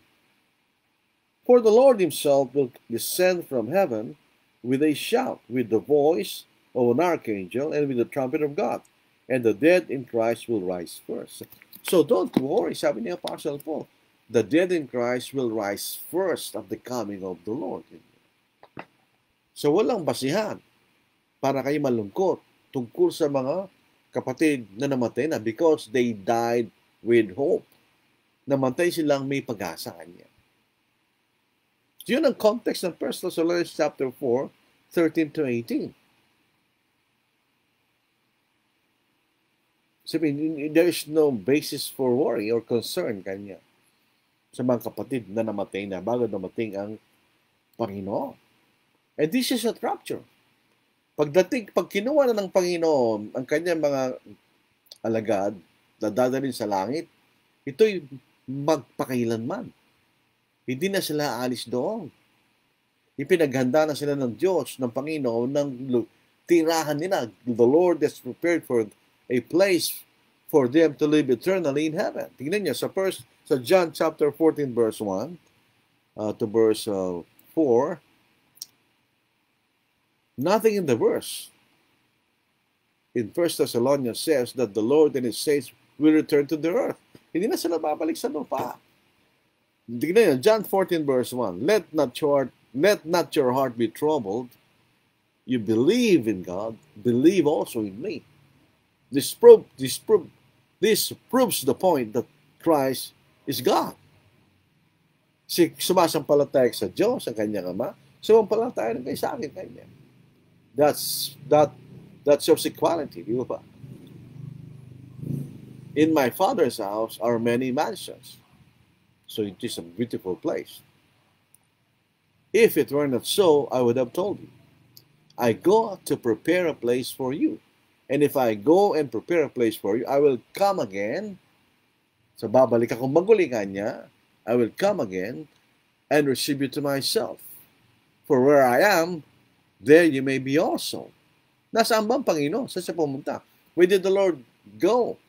For the Lord himself will descend from heaven with a shout, with the voice of an archangel, and with the trumpet of God. And the dead in Christ will rise first. So don't worry, sabi ni Apostle Paul. The dead in Christ will rise first at the coming of the Lord. So walang basihan para kayo malungkot tungkol sa mga kapatid na namatay na because they died with hope. Namatay silang may pag-asa kanya. So yun ang context ng 1 Thessalonians chapter 4, 13 to 18. Sabihin, there is no basis for worry or concern kanya sa mga kapatid na namatay na bago namating ang Panginoon. And this is a rapture. Pag kinuha na ng Panginoon ang kanyang mga alagad na dadalhin sa langit, ito'y magpakailanman. Hindi na sila aalis doon. Ipinaghanda na sila ng Diyos, ng Panginoon, ng tirahan nila. The Lord has prepared for a place for them to live eternally in heaven. Tingnan niyo sa John chapter 14 verse 1 to verse 4. Nothing in the verse in 1 Thessalonians says that the Lord and his saints will return to the earth. Hindi na sila babalik sa lupa. Tingnan niyo, John 14 verse 1. Let not your heart be troubled. You believe in God, believe also in me. This proves the point that Christ is God. Sumasampalataya sa Diyos, ang kanyang Ama. Sumampalataya rin kayo sa akin, kanya. That shows equality, di ba? In my Father's house are many mansions. So it is a beautiful place. If it were not so, I would have told you. I go to prepare a place for you. And if I go and prepare a place for you, I will come again. So babalik akong magulingan niya. I will come again and receive you to myself. For where I am, there you may be also. Nasaan ba ang Panginoon? Saan siya pumunta? Where did the Lord go?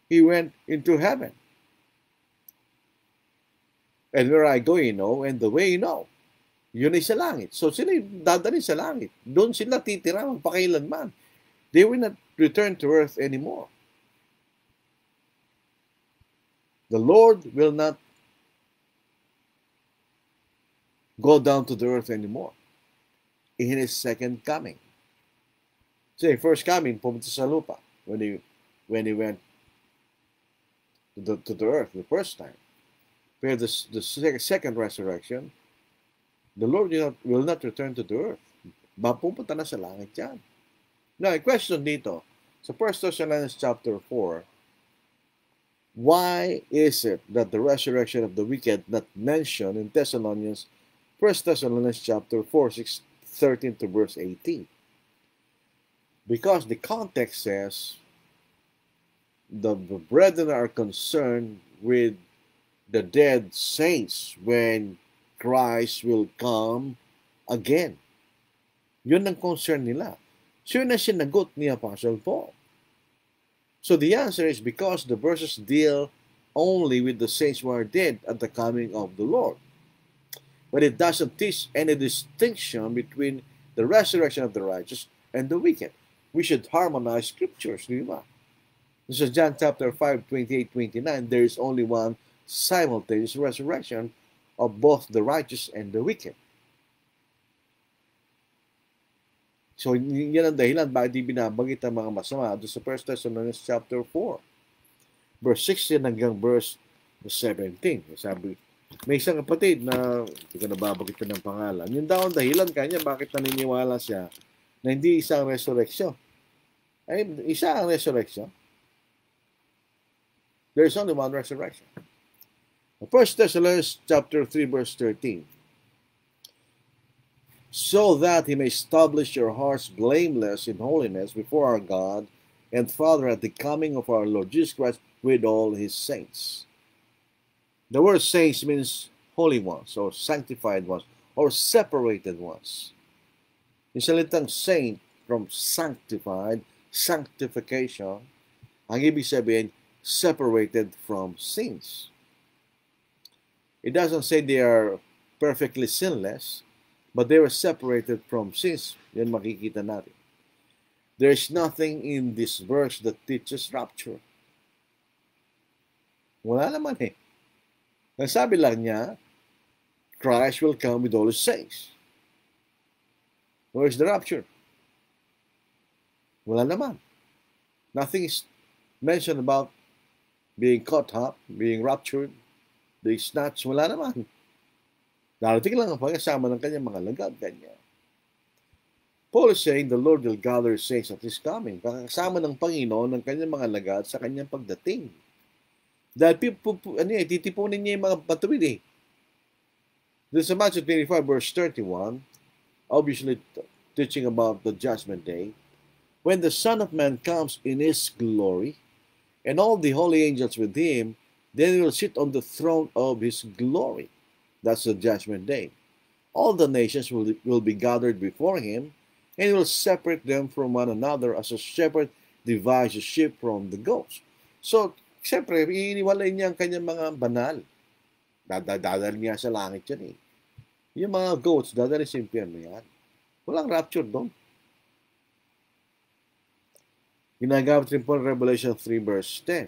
He went into heaven. And where I go, you know, and the way you know. Yun ay sa langit. So sila dadalhin sa langit. Doon sila titira magpakailanman. They will not return to earth anymore. The Lord will not go down to the earth anymore in his second coming. So first coming, pumunta sa lupa when he went to the earth the first time. But the second resurrection, the Lord will not return to the earth. Pupunta na sa langit yan. Now, a question dito. So 1 Thessalonians chapter 4, why is it that the resurrection of the wicked not mentioned in 1 Thessalonians chapter 4, 13 to verse 18? Because the context says the brethren are concerned with the dead saints when Christ will come again. Yun ang concern nila. So yun ang sinagot ni Apostle Paul. So the answer is because the verses deal only with the saints who are dead at the coming of the Lord. But it doesn't teach any distinction between the resurrection of the righteous and the wicked. We should harmonize scriptures, di ba? This is John chapter 5, 28-29. There is only one simultaneous resurrection of both the righteous and the wicked. So, yan ang dahilan bakit di binabanggit ang mga masama doon sa 1 Thessalonians chapter 4. Verse 16 hanggang verse 17. Sabi, may isang kapatid na hindi ko nababanggit ng pangalan. Yun daw ang dahilan kanya bakit naniniwala siya na hindi isang resurrection. Ay, isa ang resurrection. There is only one resurrection. 1 Thessalonians chapter 3 verse 13. So that he may establish your hearts blameless in holiness before our God and Father at the coming of our Lord Jesus Christ with all his saints. The word saints means holy ones or sanctified ones or separated ones. Yung salitang saint from sanctified, sanctification, ang ibig sabihin, separated from sins. It doesn't say they are perfectly sinless, but they were separated from sins. Yan makikita natin. There is nothing in this verse that teaches rapture. Wala naman eh. Nasabi lang niya, Christ will come with all his saints. Where is the rapture? Wala naman. Nothing is mentioned about being caught up, being raptured, being snatched. Wala naman. Darating lang ang pagkasama ng kanyang mga lagad, kanya. Paul is saying the Lord will gather his saints at his coming. Kakasama ng Panginoon ng kanyang mga lagad sa kanyang pagdating. Dahil titipunin niya yung mga batuwid eh. This is Matthew 25 verse 31, obviously teaching about the judgment day. When the Son of Man comes in his glory, and all the holy angels with him, then he will sit on the throne of his glory. That's the judgment day. All the nations will be gathered before him, and he will separate them from one another as a shepherd divides the sheep from the goats. So, siyempre, iniwalay niya ang kanyang mga banal. Dadal niya sa langit yan eh. Yung mga goats, dadali sa impyerno yan. Walang rapture doon. Ginagamit rin po Revelation 3 verse 10.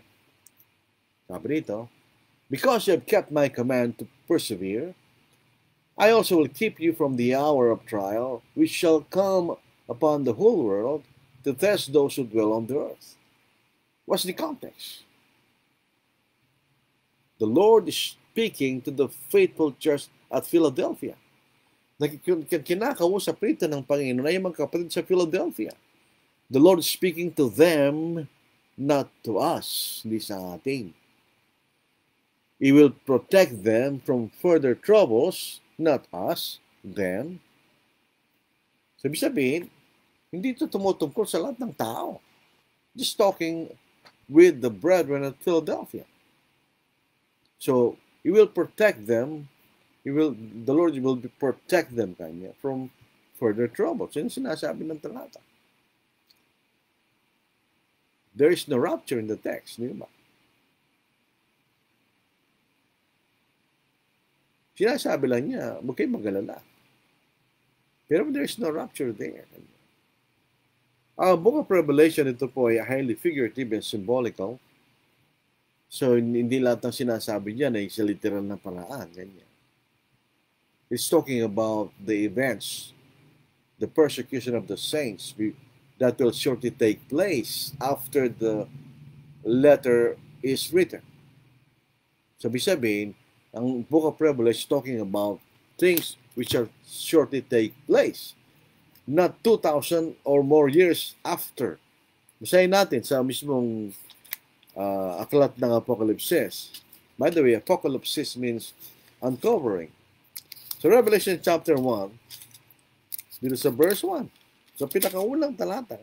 Sabi dito, because you have kept my command to persevere, I also will keep you from the hour of trial, which shall come upon the whole world to test those who dwell on the earth. What's the context? The Lord is speaking to the faithful church at Philadelphia. Kinakausap rito ng Panginoon ay mga kapatid sa Philadelphia. The Lord is speaking to them, not to us, hindi sa atin. He will protect them from further troubles, not us, them. Sabi sabihin, hindi ito tumutungkol sa lahat ng tao. Just talking with the brethren at Philadelphia. So, He will protect them. The Lord will protect them kanya from further troubles. Yan sinasabi ng talata. There is no rapture in the text, di ba? Sinasabi lang niya, huwag kayo mag-alala. Pero there is no rapture there. Ang Book of Revelation, ito po ay highly figurative and symbolical. So, hindi lahat ng sinasabi niya ay sa literal na paraan. Ganyan. It's talking about the events, the persecution of the saints that will shortly take place after the letter is written. Sabi-sabihin, ang Book of Revelation is talking about things which are shortly take place. Not 2,000 or more years after. Basahin natin sa mismong aklat ng Apocalypse. By the way, Apocalypse means uncovering. So Revelation chapter 1, dito sa verse 1. So pinakaulang talata.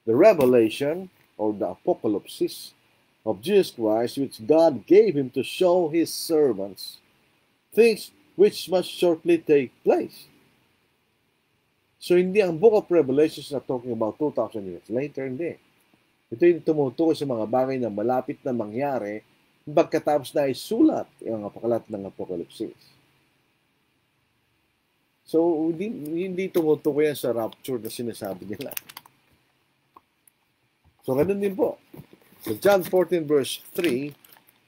The revelation or the Apocalypse of Jesus Christ, which God gave him to show his servants things which must shortly take place. So hindi ang Book of Revelation na talking about 2,000 years later, hindi. Ito yung tumutukoy sa mga bagay na malapit na mangyari pagkatapos na isulat yung aklat ng Apocalypse. So hindi tumutukoy yan sa rapture na sinasabi nila. So ganun din po. So John 14 verse 3,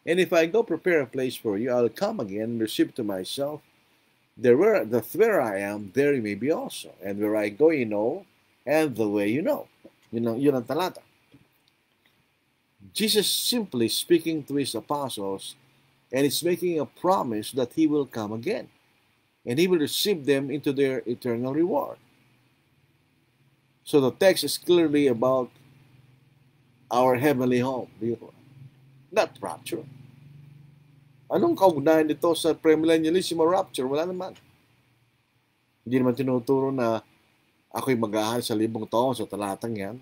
and if I go prepare a place for you, I'll come again and receive to myself. Where I am, there you may be also. And where I go, you know, and the way you know. Yun ang talata. Jesus simply speaking to his apostles, and is making a promise that he will come again. And he will receive them into their eternal reward. So the text is clearly about our heavenly home. Not rapture. Anong kaugnayan nito sa premillennialism o rapture? Wala naman. Hindi naman tinuturo na ako'y mag-ahal sa 1,000 taon sa talatang yan.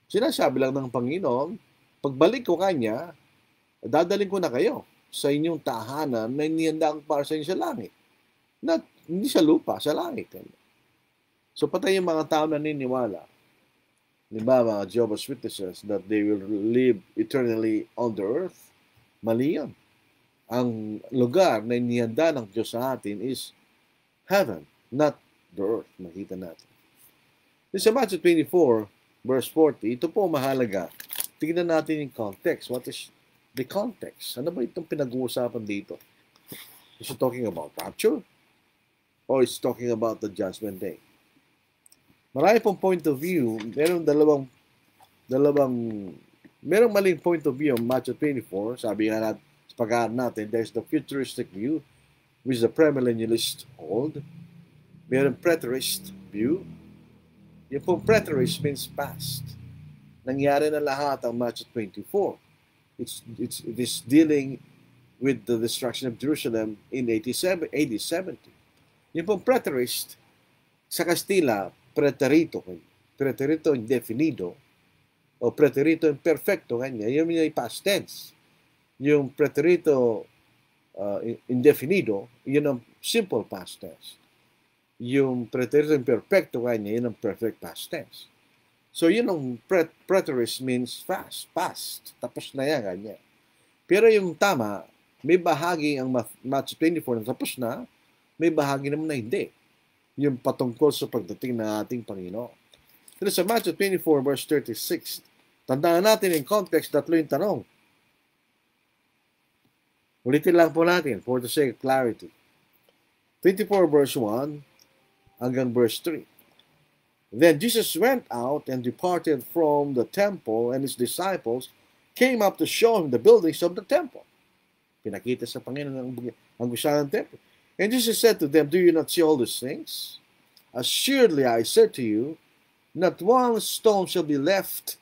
Sinasabi lang ng Panginoon, pagbalik ko kanya, dadaling ko na kayo sa inyong tahanan na inihanda ko para sa inyo sa langit. Hindi sa lupa, sa langit. So patay yung mga tao na niniwala. Diba, mga Jehovah's Witnesses, that they will live eternally on the earth. Mali yun. ang lugar na inihanda ng Diyos sa atin is heaven, not the earth. Makita natin. Sa Matthew 24, verse 40, ito po mahalaga. Tingnan natin yung context. What is the context? Ano ba itong pinag-uusapan dito? Is it talking about rapture? Or is it talking about the judgment day? Marami pong point of view. Merong maling point of view on Matthew 24. Sabi nga natin, sa pag-aaral natin, there's the futuristic view, which the premillennialist hold. Merong preterist view. Yung pong preterist means past. Nangyari na lahat ang Matthew 24. It is dealing with the destruction of Jerusalem in AD 70. Yung pong preterist, sa Kastila, preterito indefinido, o preterito imperfecto, kanya, yun yung past tense. Yung preterito indefinido, yun ang simple past tense. Yung preterito imperfecto, kanya, yun ang perfect past tense. So, yun ang preterist means past. Tapos na yan, kanya. Pero yung tama, may bahagi ang Matthew 24 na tapos na, may bahagi naman na hindi. Yung patungkol sa pagdating ng ating Panginoon. Pero sa Matthew 24 verse 36, tandaan natin in context, tatlo yung tanong. Ulitin lang po natin for the sake of clarity. 24 verse 1 hanggang verse 3. Then Jesus went out and departed from the temple, and his disciples came up to show him the buildings of the temple. Pinakita sa Panginoon ang gusahan ng temple. And Jesus said to them, do you not see all these things? Assuredly I said to you, not one stone shall be left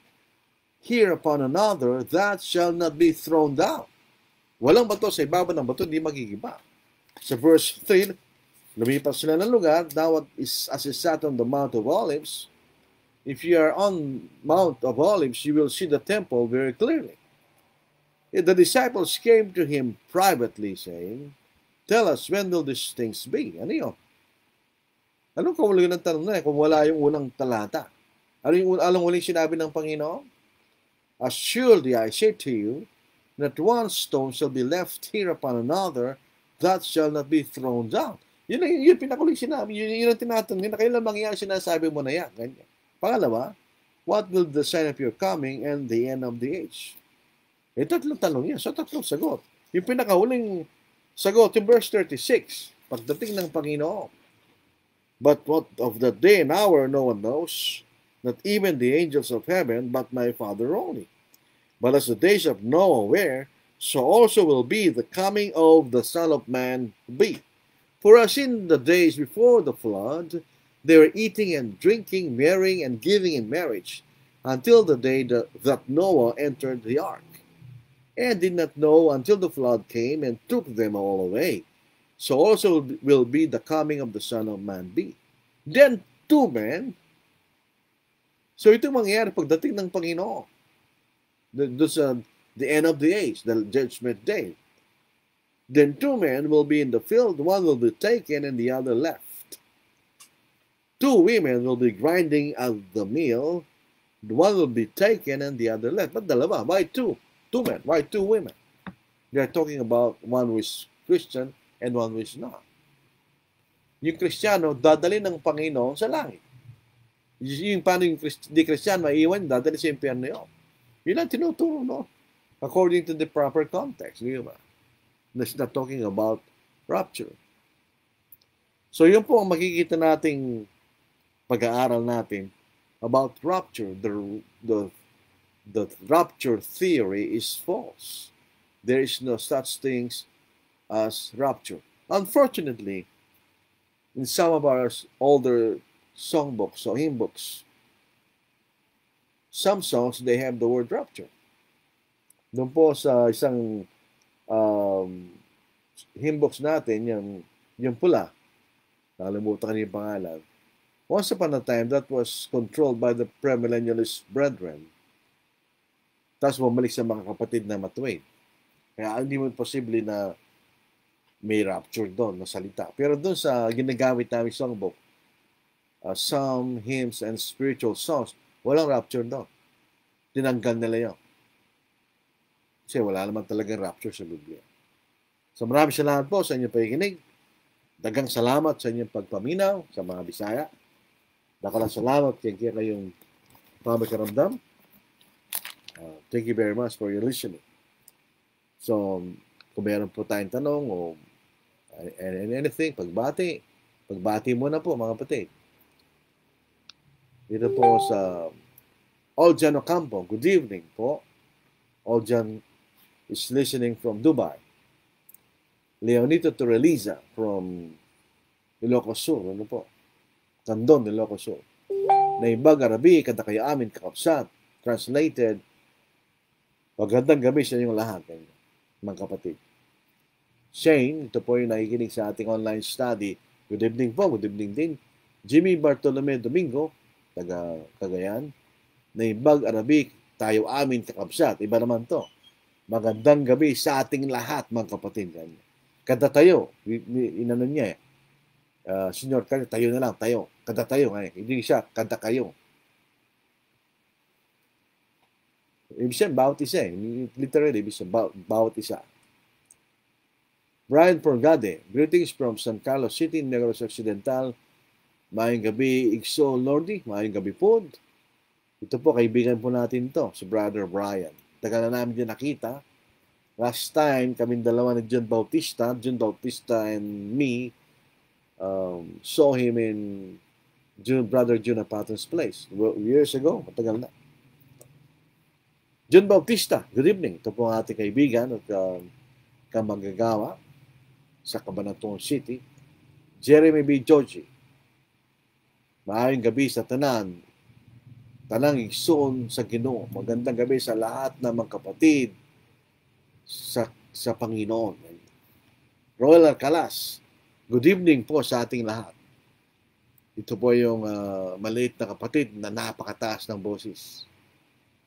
here upon another that shall not be thrown down. Walang bato sa ibaba ng bato, hindi magigiba. Sa verse 3, lumipas sila ng lugar, now as he sat on the Mount of Olives. If you are on Mount of Olives, you will see the temple very clearly. The disciples came to him privately, saying, tell us, when will these things be? Ano yun? Anong kahulugan ng tanong na kung wala yung unang talata? Anong uling sinabi ng Panginoon? Assuredly, I say to you, that one stone shall be left here upon another, that shall not be thrown down. Yun pinakuling sinabi. Yun ang tinatanong. Kailan mangyayari sinasabi mo na yan? Ganyan. Pangalawa, what will the sign of your coming and the end of the age? Tatlong tanong yan. So, tatlong sagot. Yung pinakahuling sagot, yung verse 36, pagdating ng Panginoon. But what of the day and hour no one knows, not even the angels of heaven, but my Father only. But as the days of Noah were, so also will be the coming of the Son of Man be. For as in the days before the flood, they were eating and drinking, marrying and giving in marriage, until the day that Noah entered the ark, and did not know until the flood came and took them all away. So also will be the coming of the Son of Man be. Then two men, so ito mangyayari pagdating ng Panginoon. The end of the age, the judgment day. Then two men will be in the field, one will be taken and the other left. Two women will be grinding at the mill, one will be taken and the other left. But dalawa, why two? Two men, why two women? They are talking about one who is Christian and one who is not. Yung Kristiyano, dadali ng Panginoon sa langit. Yung paano yung di Kristiyano, maiiwan, dadali sa impyerno yun. Yun ang tinuturo, no? According to the proper context. Di ba? That's not talking about rapture. So yun po ang makikita nating pag-aaral natin about rapture. The rapture theory is false. There is no such things as rapture. Unfortunately, in some of our older songbooks or hymn books, some songs, they have the word rapture. Doon po sa isang hymn books natin, yung pula, nakalimutan ko yung pangalan. Once upon a time, that was controlled by the premillennialist brethren. Tapos bumalik sa mga kapatid na matuwid. Kaya hindi mo posible na may rapture doon na salita. Pero doon sa ginagamit namin songbook, some hymns and spiritual songs, walang rapture doon. Tinanggal nila yun. Kasi wala naman talagang rapture sa Biblia. So maraming salamat po sa inyong pakikinig. Dagang salamat sa inyong pagpaminaw sa mga Bisaya. Dakalang salamat kayong pamakaramdam. Thank you very much for your listening. So, kung meron po tayong tanong o anything, pagbati muna po mga kapatid. Dito po sa Oljan Ocampo, good evening po. Oljan is listening from Dubai. Leonito Torreliza from Ilocos Sur, ano po? Tandon, Ilocos Sur. Naibag Arabi, kada kayo amin kakapsat. Translated, magandang gabi sa inyong lahat, mga kapatid. Shane, ito po yung nakikinig sa ating online study. Good evening po, good evening din. Jimmy Bartolome Domingo, taga Cagayan. Naibag Arabi, tayo amin kakapsat. Iba naman to. Magandang gabi sa ating lahat, mga kapatid. Kada tayo, inano niya eh. Senyor, tayo na lang, tayo. Kada tayo, hindi siya, kada kayo. Ibig siya, bawat isa eh. Literally, ibig siya, bawat isa. Brian Porgade, greetings from San Carlos City, Negros Occidental. Mayang gabi, Igso Lordi. Mayang gabi po. Ito po, kaibigan po natin to, si Brother Brian. Tagal na namin din nakita. Last time, kaming dalawa ni John Bautista and me, saw him in Brother June Patton's place years ago. Matagal na. John Bautista, good evening. Ito po ang ating kaibigan at kamagagawa sa Cabanatuan City. Jeremy B. Georgie. Maayong gabi sa tanan. Tanang igsoon sa Ginoo. Magandang gabi sa lahat ng mga kapatid sa Panginoon. Royal Alcalas, good evening po sa ating lahat. Ito po yung maliit na kapatid na napakataas ng boses.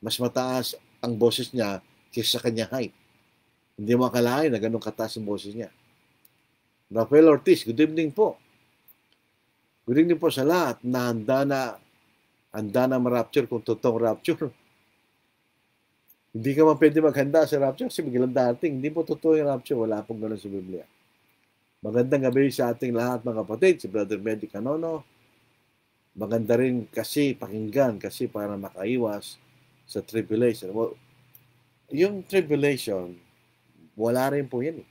Mas mataas ang boses niya kaysa sa kanyang height. Hindi mo akalain na ganun kataas ang boses niya. Rafael Ortiz, good evening po. Good evening po sa lahat na handa na ma-rapture kung totoong rapture. Hindi ka man pwede maghanda sa rapture kasi biglang dating. Hindi po totoo yung rapture. Wala pong ganun sa Biblia. Magandang gabi sa ating lahat mga kapatid. Si Brother Bendy Canono. Maganda rin kasi pakinggan kasi para makaiwas sa tribulation. Well, yung tribulation, wala rin po yan.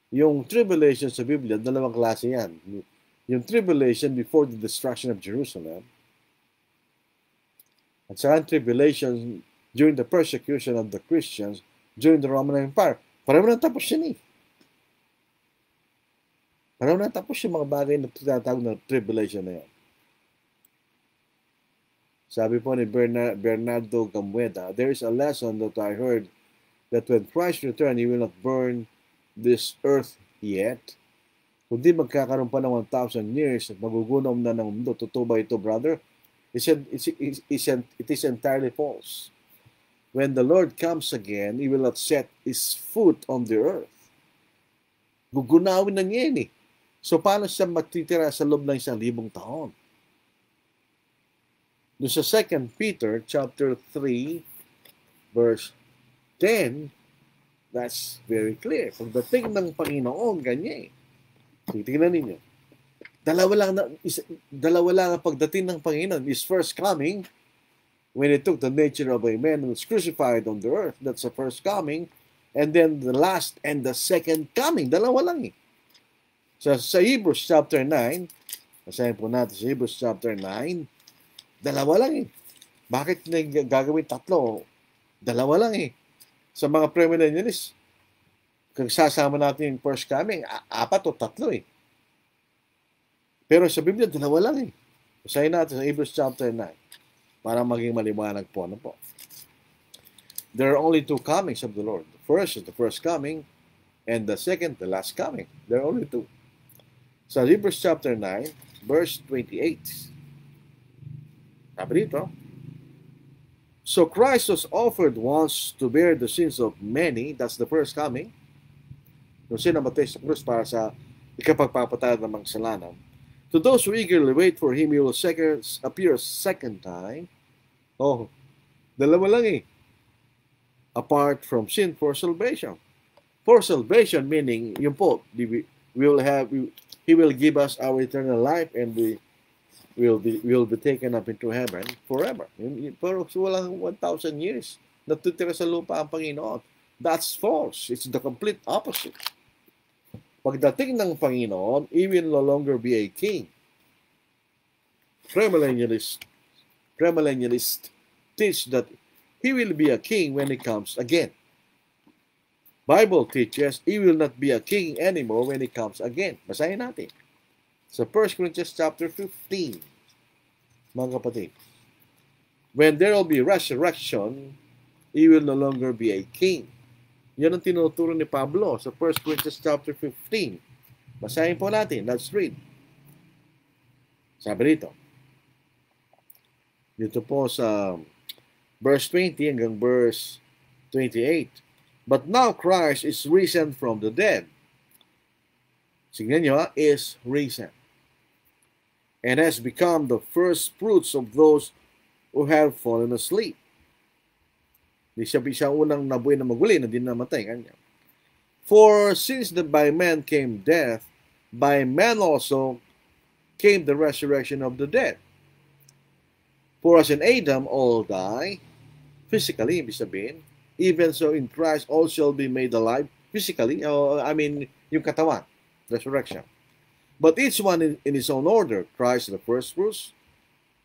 Yung tribulation sa Biblia, dalawang klase yan. Yung tribulation before the destruction of Jerusalem at saka tribulation during the persecution of the Christians during the Roman Empire. Pareho na tapos yan eh. Pareho na tapos yung mga bagay na tinatawag ng tribulation na yan. Sabi po ni Bernardo Gamueda, there is a lesson that I heard that when Christ return, He will not burn this earth yet. Kundi magkakaroon pa ng 1,000 years at magugunom na ng mundo. Totoo ba ito, brother? It is entirely false. When the Lord comes again, He will not set His foot on the earth. Gugunawin na niya eh. So, paano siya matitira sa loob ng 1,000 taon? Doon sa 2 Peter chapter 3, verse 10, that's very clear. Pagdating ng Panginoon, ganyan eh. Tingnan ninyo. Dalawa lang ang pagdating ng Panginoon. His first coming, when He took the nature of a man who was crucified on the earth. That's the first coming. And then the last and the second coming. Dalawa lang eh. Sa Hebrews chapter 9, basahin po natin sa Hebrews chapter 9, dalawa lang eh. Bakit gagawin tatlo? Dalawa lang eh. Sa mga premillennialists, kung sasama natin yung first coming, 4 o 3 eh. Pero sa Biblia, dalawa lang eh. Basahin natin sa Hebrews chapter 9 para maging maliwanag po. Ano po? There are only 2 comings of the Lord. The first is the first coming, and the second, the last coming. There are only 2. Sa Hebrews chapter 9, verse 28. Sabi dito, so Christ was offered once to bear the sins of many. That's the first coming. Nung siya namatay sa krus para sa ikapagpapatawad ng mga kasalanan. To those who eagerly wait for Him, He will appear a second time. Dalawa lang eh. Apart from sin for salvation. For salvation, meaning, yun po, He will give us our eternal life and we will be taken up into heaven forever. Pero walang 1,000 years natutira sa lupa ang Panginoon. That's false. It's the complete opposite. Pagdating ng Panginoon, He will no longer be a king. Premillennialists teach that He will be a king when He comes again. Bible teaches He will not be a king anymore when He comes again. Basahin natin. Sa 1 Corinthians chapter 15, mga kapatid. When there will be resurrection, He will no longer be a king. Yan ang tinuturo ni Pablo sa 1 Corinthians chapter 15. Basahin po natin. Let's read. Sabi rito. Dito po sa verse 20 hanggang verse 28. But now Christ is risen from the dead. Tingnan nyo, is risen. And has become the first fruits of those who have fallen asleep. Di siya unang nabuhay na maguli na din namatay kanya. For since by man came death, by man also came the resurrection of the dead. For as in Adam all die, physically, ibig sabihin, even so in Christ all shall be made alive, physically, yung katawan, resurrection. But each one in his own order, Christ the first fruits,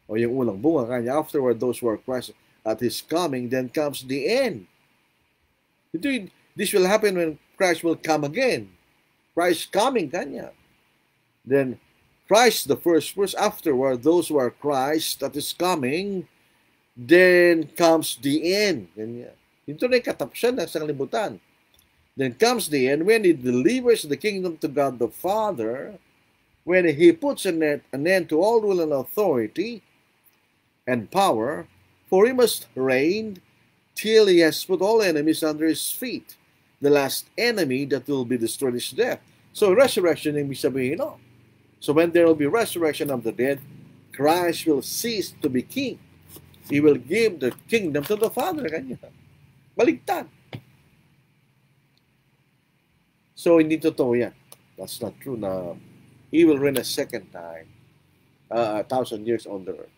o yung unang bunga kanya, afterward those who are Christ at His coming, then comes the end. This will happen when Christ will come again. Christ coming kanya. Then Christ the first fruits, afterward those who are Christ at His coming, then comes the end. Kanya. Ito na yung katapsan ng sanglibutan. Then comes the end when He delivers the kingdom to God the Father, when He puts an end to all rule and authority and power, for He must reign till He has put all enemies under His feet. The last enemy that will be destroyed is death. So resurrection yung sabihin, no? So when there will be resurrection of the dead, Christ will cease to be king. He will give the kingdom to the Father. Kanya. Baligtad. So, hindi totoo yan. That's not true na He will reign a second time, 1,000 years on the earth.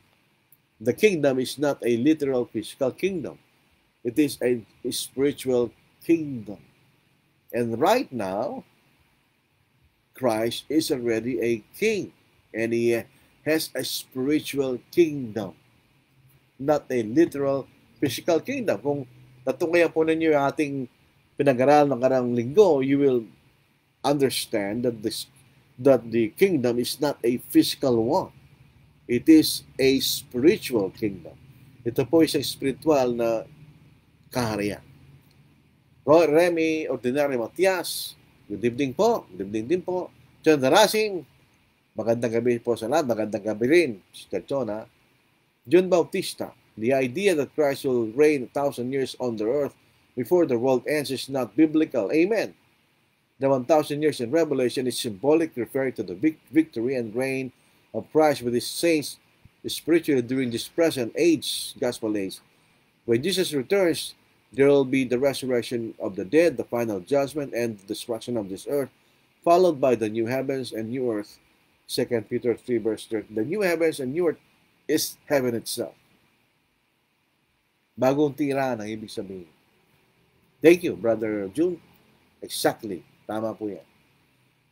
The kingdom is not a literal physical kingdom. It is a spiritual kingdom. And right now, Christ is already a king. And He has a spiritual kingdom. Not a literal physical kingdom. Kung natungkayan po ninyo yung ating pinag-aral ng karang linggo, you will understand that the kingdom is not a physical one. It is a spiritual kingdom. Ito po isang spiritual na kaharian. Remy Ordinary Matias, good evening po. Good evening din po. John Darasing, magandang gabi po sa lahat. Magandang gabi rin, Sister Chona. John Bautista, the idea that Christ will reign 1,000 years on the earth before the world ends is not biblical. Amen. The 1,000 years in Revelation is symbolic, referring to the victory and reign of Christ with His saints spiritually during this present age, gospel age. When Jesus returns, there will be the resurrection of the dead, the final judgment, and the destruction of this earth, followed by the new heavens and new earth. 2 Peter 3 verse 30. The new heavens and new earth is heaven itself. Bagong tira ang ibig sabihin. Thank you, Brother June. Exactly. Tama po yan.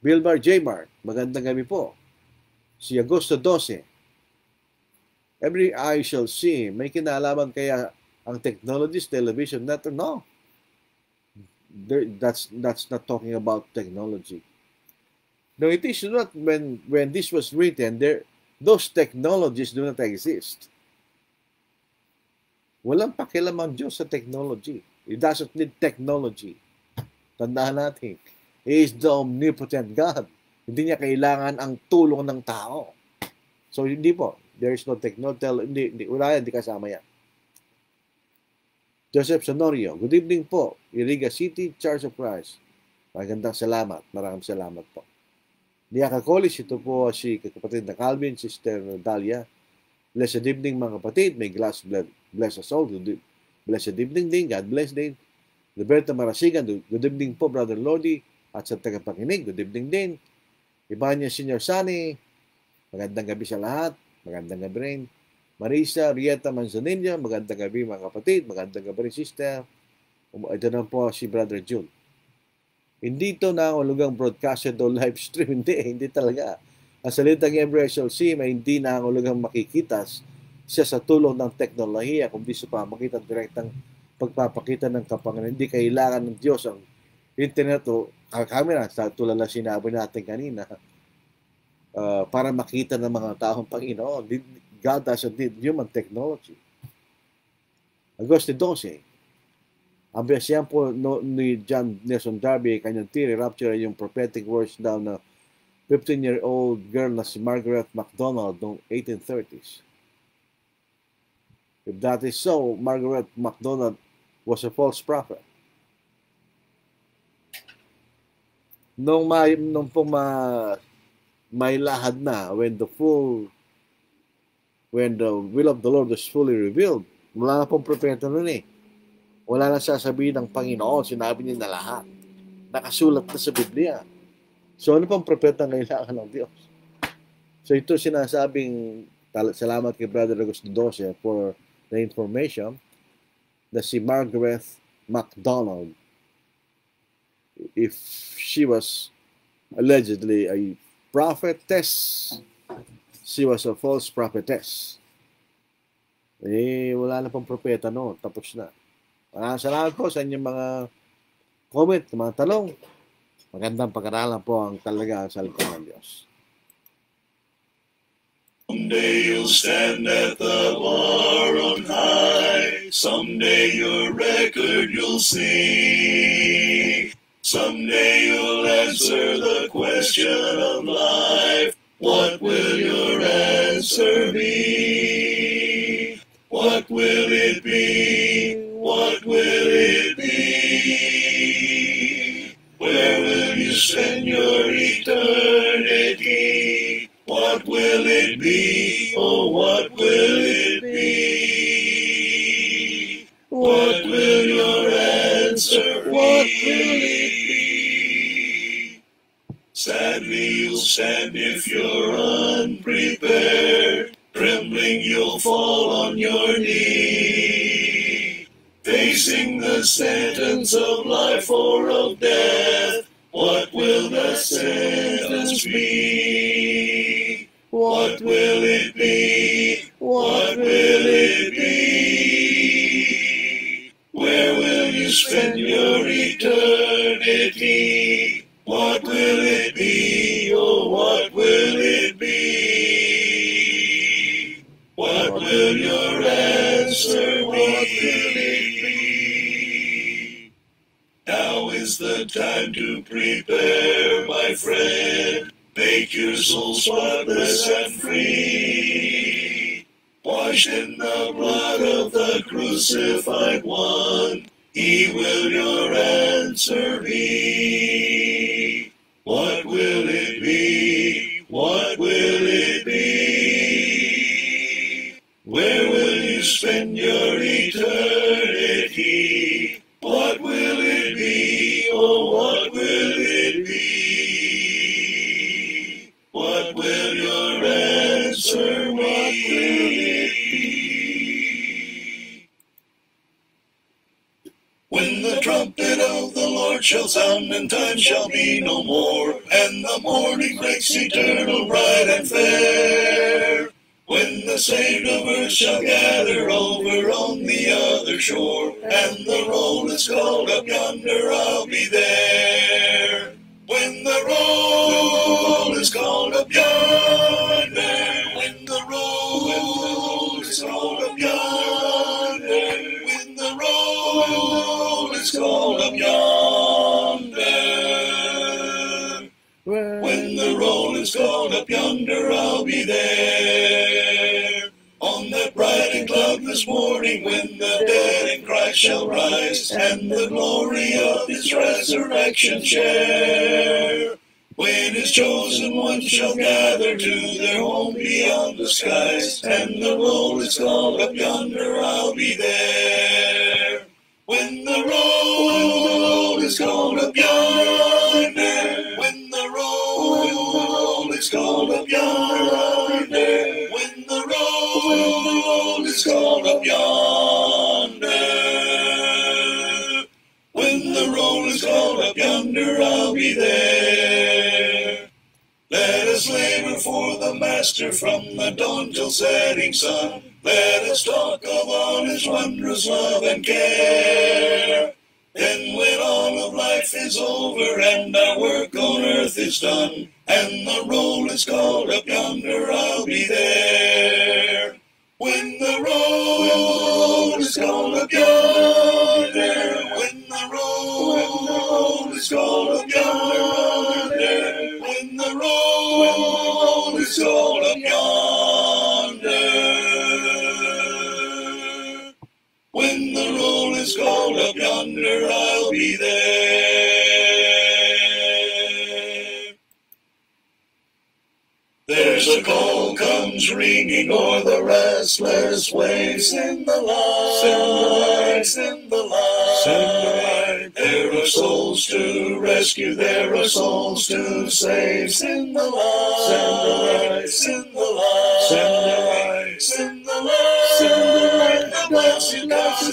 Bilbar J. Mart, magandang gabi po. Si Agosto 12. Every eye shall see. May kinalaman kaya ang technologies, television, network? No. That's not talking about technology. No, it is not when this was written, those technologies do not exist. Walang pakialam ang Diyos sa technology. It doesn't need technology. Tandaan natin. He is the omnipotent God. Hindi niya kailangan ang tulong ng tao. So, hindi po. There is no technology. Wala yan, hindi kasama yan. Joseph Sonorio, good evening po. Iriga City, Church of Christ. Magandang salamat. Maraming salamat po. Diaka College, ito po si kapatid na Calvin, Sister Dalia. Blessed evening mga kapatid. May glass bless us all. Blessed evening din. God bless din. Roberto Marasigan, good evening po, Brother Lodi, at sa tagapakinig, good evening din. Ibanya Senior Sunny, magandang gabi sa lahat, magandang gabi rin. Marisa Rieta Manzanilla, magandang gabi mga kapatid, magandang gabi rin sister. Ito na po si Brother June. Hindi ito na ang broadcasted o live stream, hindi talaga. Ang salitang Embryo SLC may hindi na ang makikita siya sa tulong ng teknolohiya, kundi sa pamagitan direktang pagpapakita ng kapangyarihan. Hindi kailangan ng Diyos ang internet o camera, tulad na sinabi natin kanina, para makita ng mga taong Panginoon. God doesn't need human technology. Agosto 12, ang biyasyan po ni John Nelson Darby, kanyang theory, rapture, yung prophetic words daw na 15-year-old girl na si Margaret MacDonald noong 1830s. If that is so, Margaret MacDonald was a false prophet. Nung may lahad na, when the will of the Lord was fully revealed, wala na pong propeta nun eh. Wala na sasabihin ng Panginoon, sinabi niya na lahat. Nakasulat na sa Biblia. So ano pang propeta ang kailangan ng Diyos? So ito sinasabing, salamat kay Brother Agosto 12 for the information, na si Margaret MacDonald, if she was allegedly a prophetess, she was a false prophetess. Wala na pang propeta noon. Tapos na. Salamat po sa inyong mga comment, mga tanong. Magandang pag-aralan po ang talaga sa salita ng Diyos. Someday you'll stand at the bar on high. Someday your record you'll see. Someday you'll answer the question of life. What will your answer be? What will it be? What will it be? Where will you spend your eternity? What will it be? Oh, what will it be? What will your answer be? What will it be? Sadly, you'll stand if you're unprepared. Trembling, you'll fall on your knee. Facing the sentence of life or of death. What will the sentence be? What will it be? What will it be? Where will you spend your eternity? What will it be? Oh, what will it be? What will your answer be? What will it be? Now is the time to prepare, my friend. Make your soul spotless and free. Washed in the blood of the crucified one, He will your answer be. What will it be? What will it be? Where will you spend your eternity? What will it be? Oh, what will it be? What will your answer be? What will it be? When the trumpet of the Lord shall sound, and time shall be no more, and the morning breaks eternal, bright and fair. When the saved of earth shall gather over on the other shore, and the roll is called up yonder, I'll be there. When the roll is called up yonder, when the roll is called up yonder, when the roll is called up yonder, when the roll is called up yonder, I'll be there. On that bright and cloudless morning, when the dead in Christ shall rise, and the glory of His resurrection share. When His chosen ones shall gather to their home beyond the skies, and the roll is called up yonder, I'll be there. When the roll is called up yonder, when the roll is called up yonder, when the roll is called up yonder, when the roll is called up yonder, I'll be there. Let us labor for the Master from the dawn till setting sun. Let us talk of all His wondrous love and care. Then when all of life is over and our work on earth is done, and the roll is called up yonder, I'll be there. When the roll is called up yonder, when the roll is called up yonder, when the roll is called up yonder, when the roll is called up yonder, I'll be there. There's a call comes ringing o'er the restless waves. Send the light, send the light, send the light. There are souls to rescue, there are souls to save. Send the light, send the light, send the light, send the light, send the light, send the light. The blessed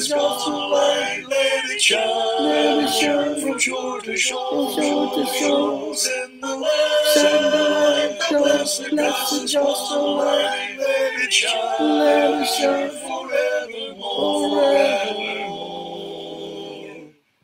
gospel light, let it shine from shore to shore, shore to shore. Send the light, send the light. The blessed gospel light, let it shine forevermore, forevermore.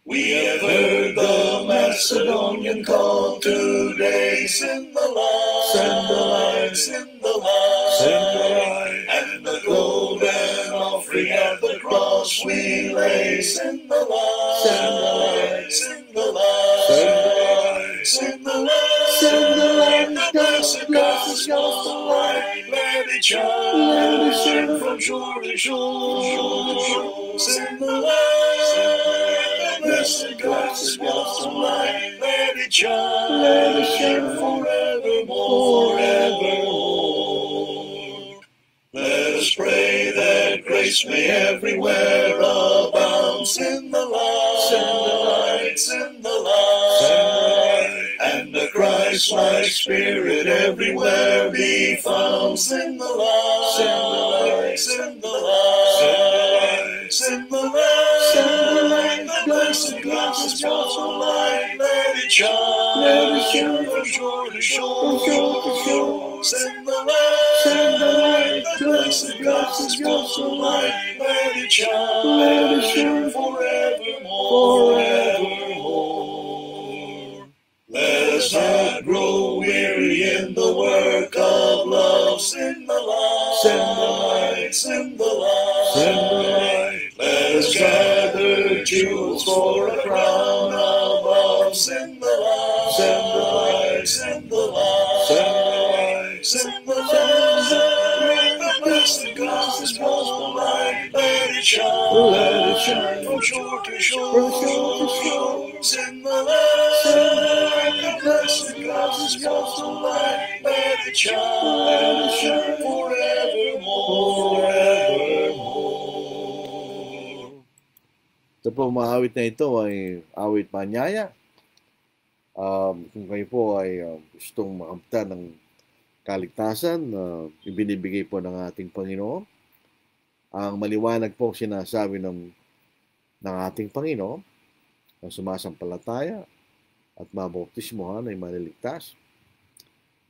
We have heard the Macedonian call today. Send the light, send the light, send the light, send the light. And the golden offering at the cross we lay. Send the light, send the light, send the light, send the light, send the light, send the light. The blessed gospel light, let it shine from shore to shore. Send the light, the blessed gospel light, let it shine forevermore, forevermore. Let us pray that grace may everywhere abound. Send the light, send the light, send the light, send the light. And the Christ-like spirit everywhere be found. Send the light, send the light, send the light, send the light, send the light, send the light. The blessed gospel light, let it shine from shore to shore, shore to shore. Send the light, send the light. The blessed gospel light, let it shine forevermore, forevermore. Let us not grow weary in the work of love. Send the light, send the light, send the light, send the light. Let us gather jewels for a crown above. Send the light, send the light, send the light, send the light, send the light. The blessed gospel light, let it shine from shore to shore, shore to shore. Send the light, send the light. The blessed gospel light, let it shine forevermore, forevermore. Ito po mga awit na ito ay awit panyaya. Kung kayo po ay gustong makamtan ng kaligtasan na ibinibigay po ng ating Panginoon, ang maliwanag po sinasabi ng ating Panginoon na sumasampalataya at mabautismohan ay maliligtas.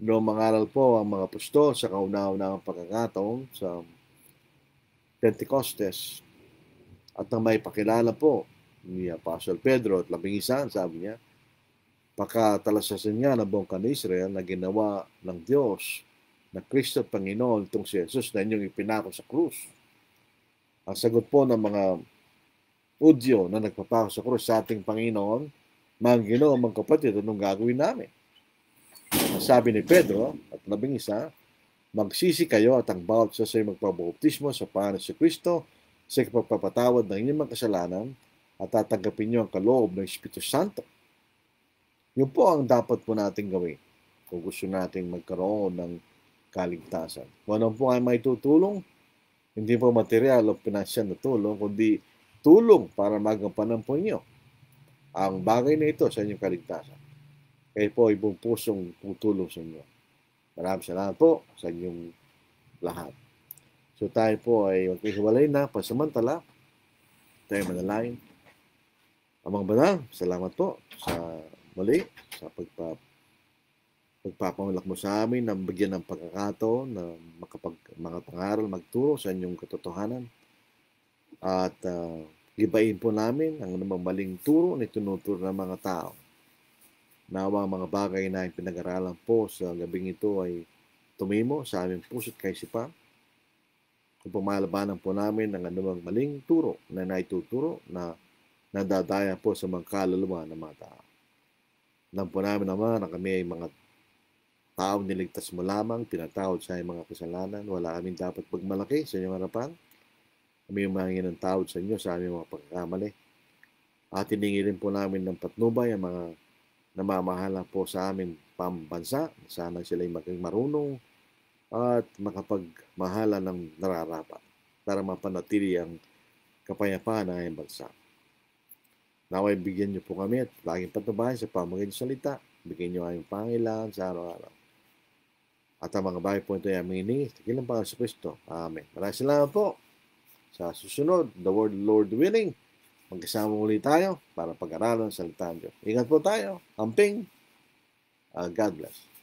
Noong mangaral po ang mga apostol sa kauna-unahang pagkakataon sa Pentecostes at nang may pakilala po ni Apostle Pedro at 11, sabi niya, pagkatalasasin niya ng buong Israel na ginawa ng Diyos na Kristo at Panginoon itong si Jesus na inyong ipinako sa krus. Ang sagot po ng mga Udyo na nagpapako sa krus sa ating Panginoon, mga Ginoo, mga kapatid, anong gagawin namin? Ang sabi ni Pedro at 11, magsisi kayo at ang bawat isa ay magpabautismo sa pangalan ni Kristo sa pagpapatawad ng inyong mga kasalanan at tatanggapin niyo ang kaloob ng Espiritu Santo. Yun po ang dapat po natin gawin kung gusto natin magkaroon ng kaligtasan. Kung ano po ay may tutulong, hindi po material o pinansyal na tulong, kundi tulong para magampanan po inyo ang bagay na ito sa inyong kaligtasan. Kayo po ay buong pusong tutulong sa inyo. Maraming salamat po sa inyong lahat. So tayo po ay maghihiwalay na pansamantala. Tayo manalangin. Amang Banal, salamat po sa muli, sa pagpapamalak mo sa amin na bigyan ng pagkakataon na makapangaral, magturo sa inyong katotohanan. At gibain po namin ang namang maling turo na tinuturo ng mga tao. Nawa ang mga bagay na pinag-aralan po sa gabing ito ay tumimo sa aming puso't kaisipan. Kung pumalabanan po namin ang anumang maling turo na naituturo na nadadaya po sa mga kaluluwa ng mga tao. Alam po namin naman na kami ay mga taong niligtas mo lamang, pinatawad sa mga kasalanan. Wala kaming dapat pagmalaki sa inyong harapan. Kami humangi ng tawad sa inyo sa aming mga pagkakamali. At hiningi rin po namin ng patnubay ang mga namamahala po sa aming pambansa. Sana sila'y maging marunong at makapagmahala ng nararapat para mapanatili ang kapayapaan ng aming bansa. Naway bigyan niyo po kami at laging patnubayan sa pamamagitan ng salita. Bigyan niyo aming pangailangan sa araw-araw. At ang mga bagay po ito ay aming hiningi. Tagilang Panginoon sa Kristo. Amen. Maraming salamat po. Sa susunod, the word Lord willing, magkasama ulit tayo para pag-aralan ng salita ng Diyos. Ingat po tayo. Amping. God bless.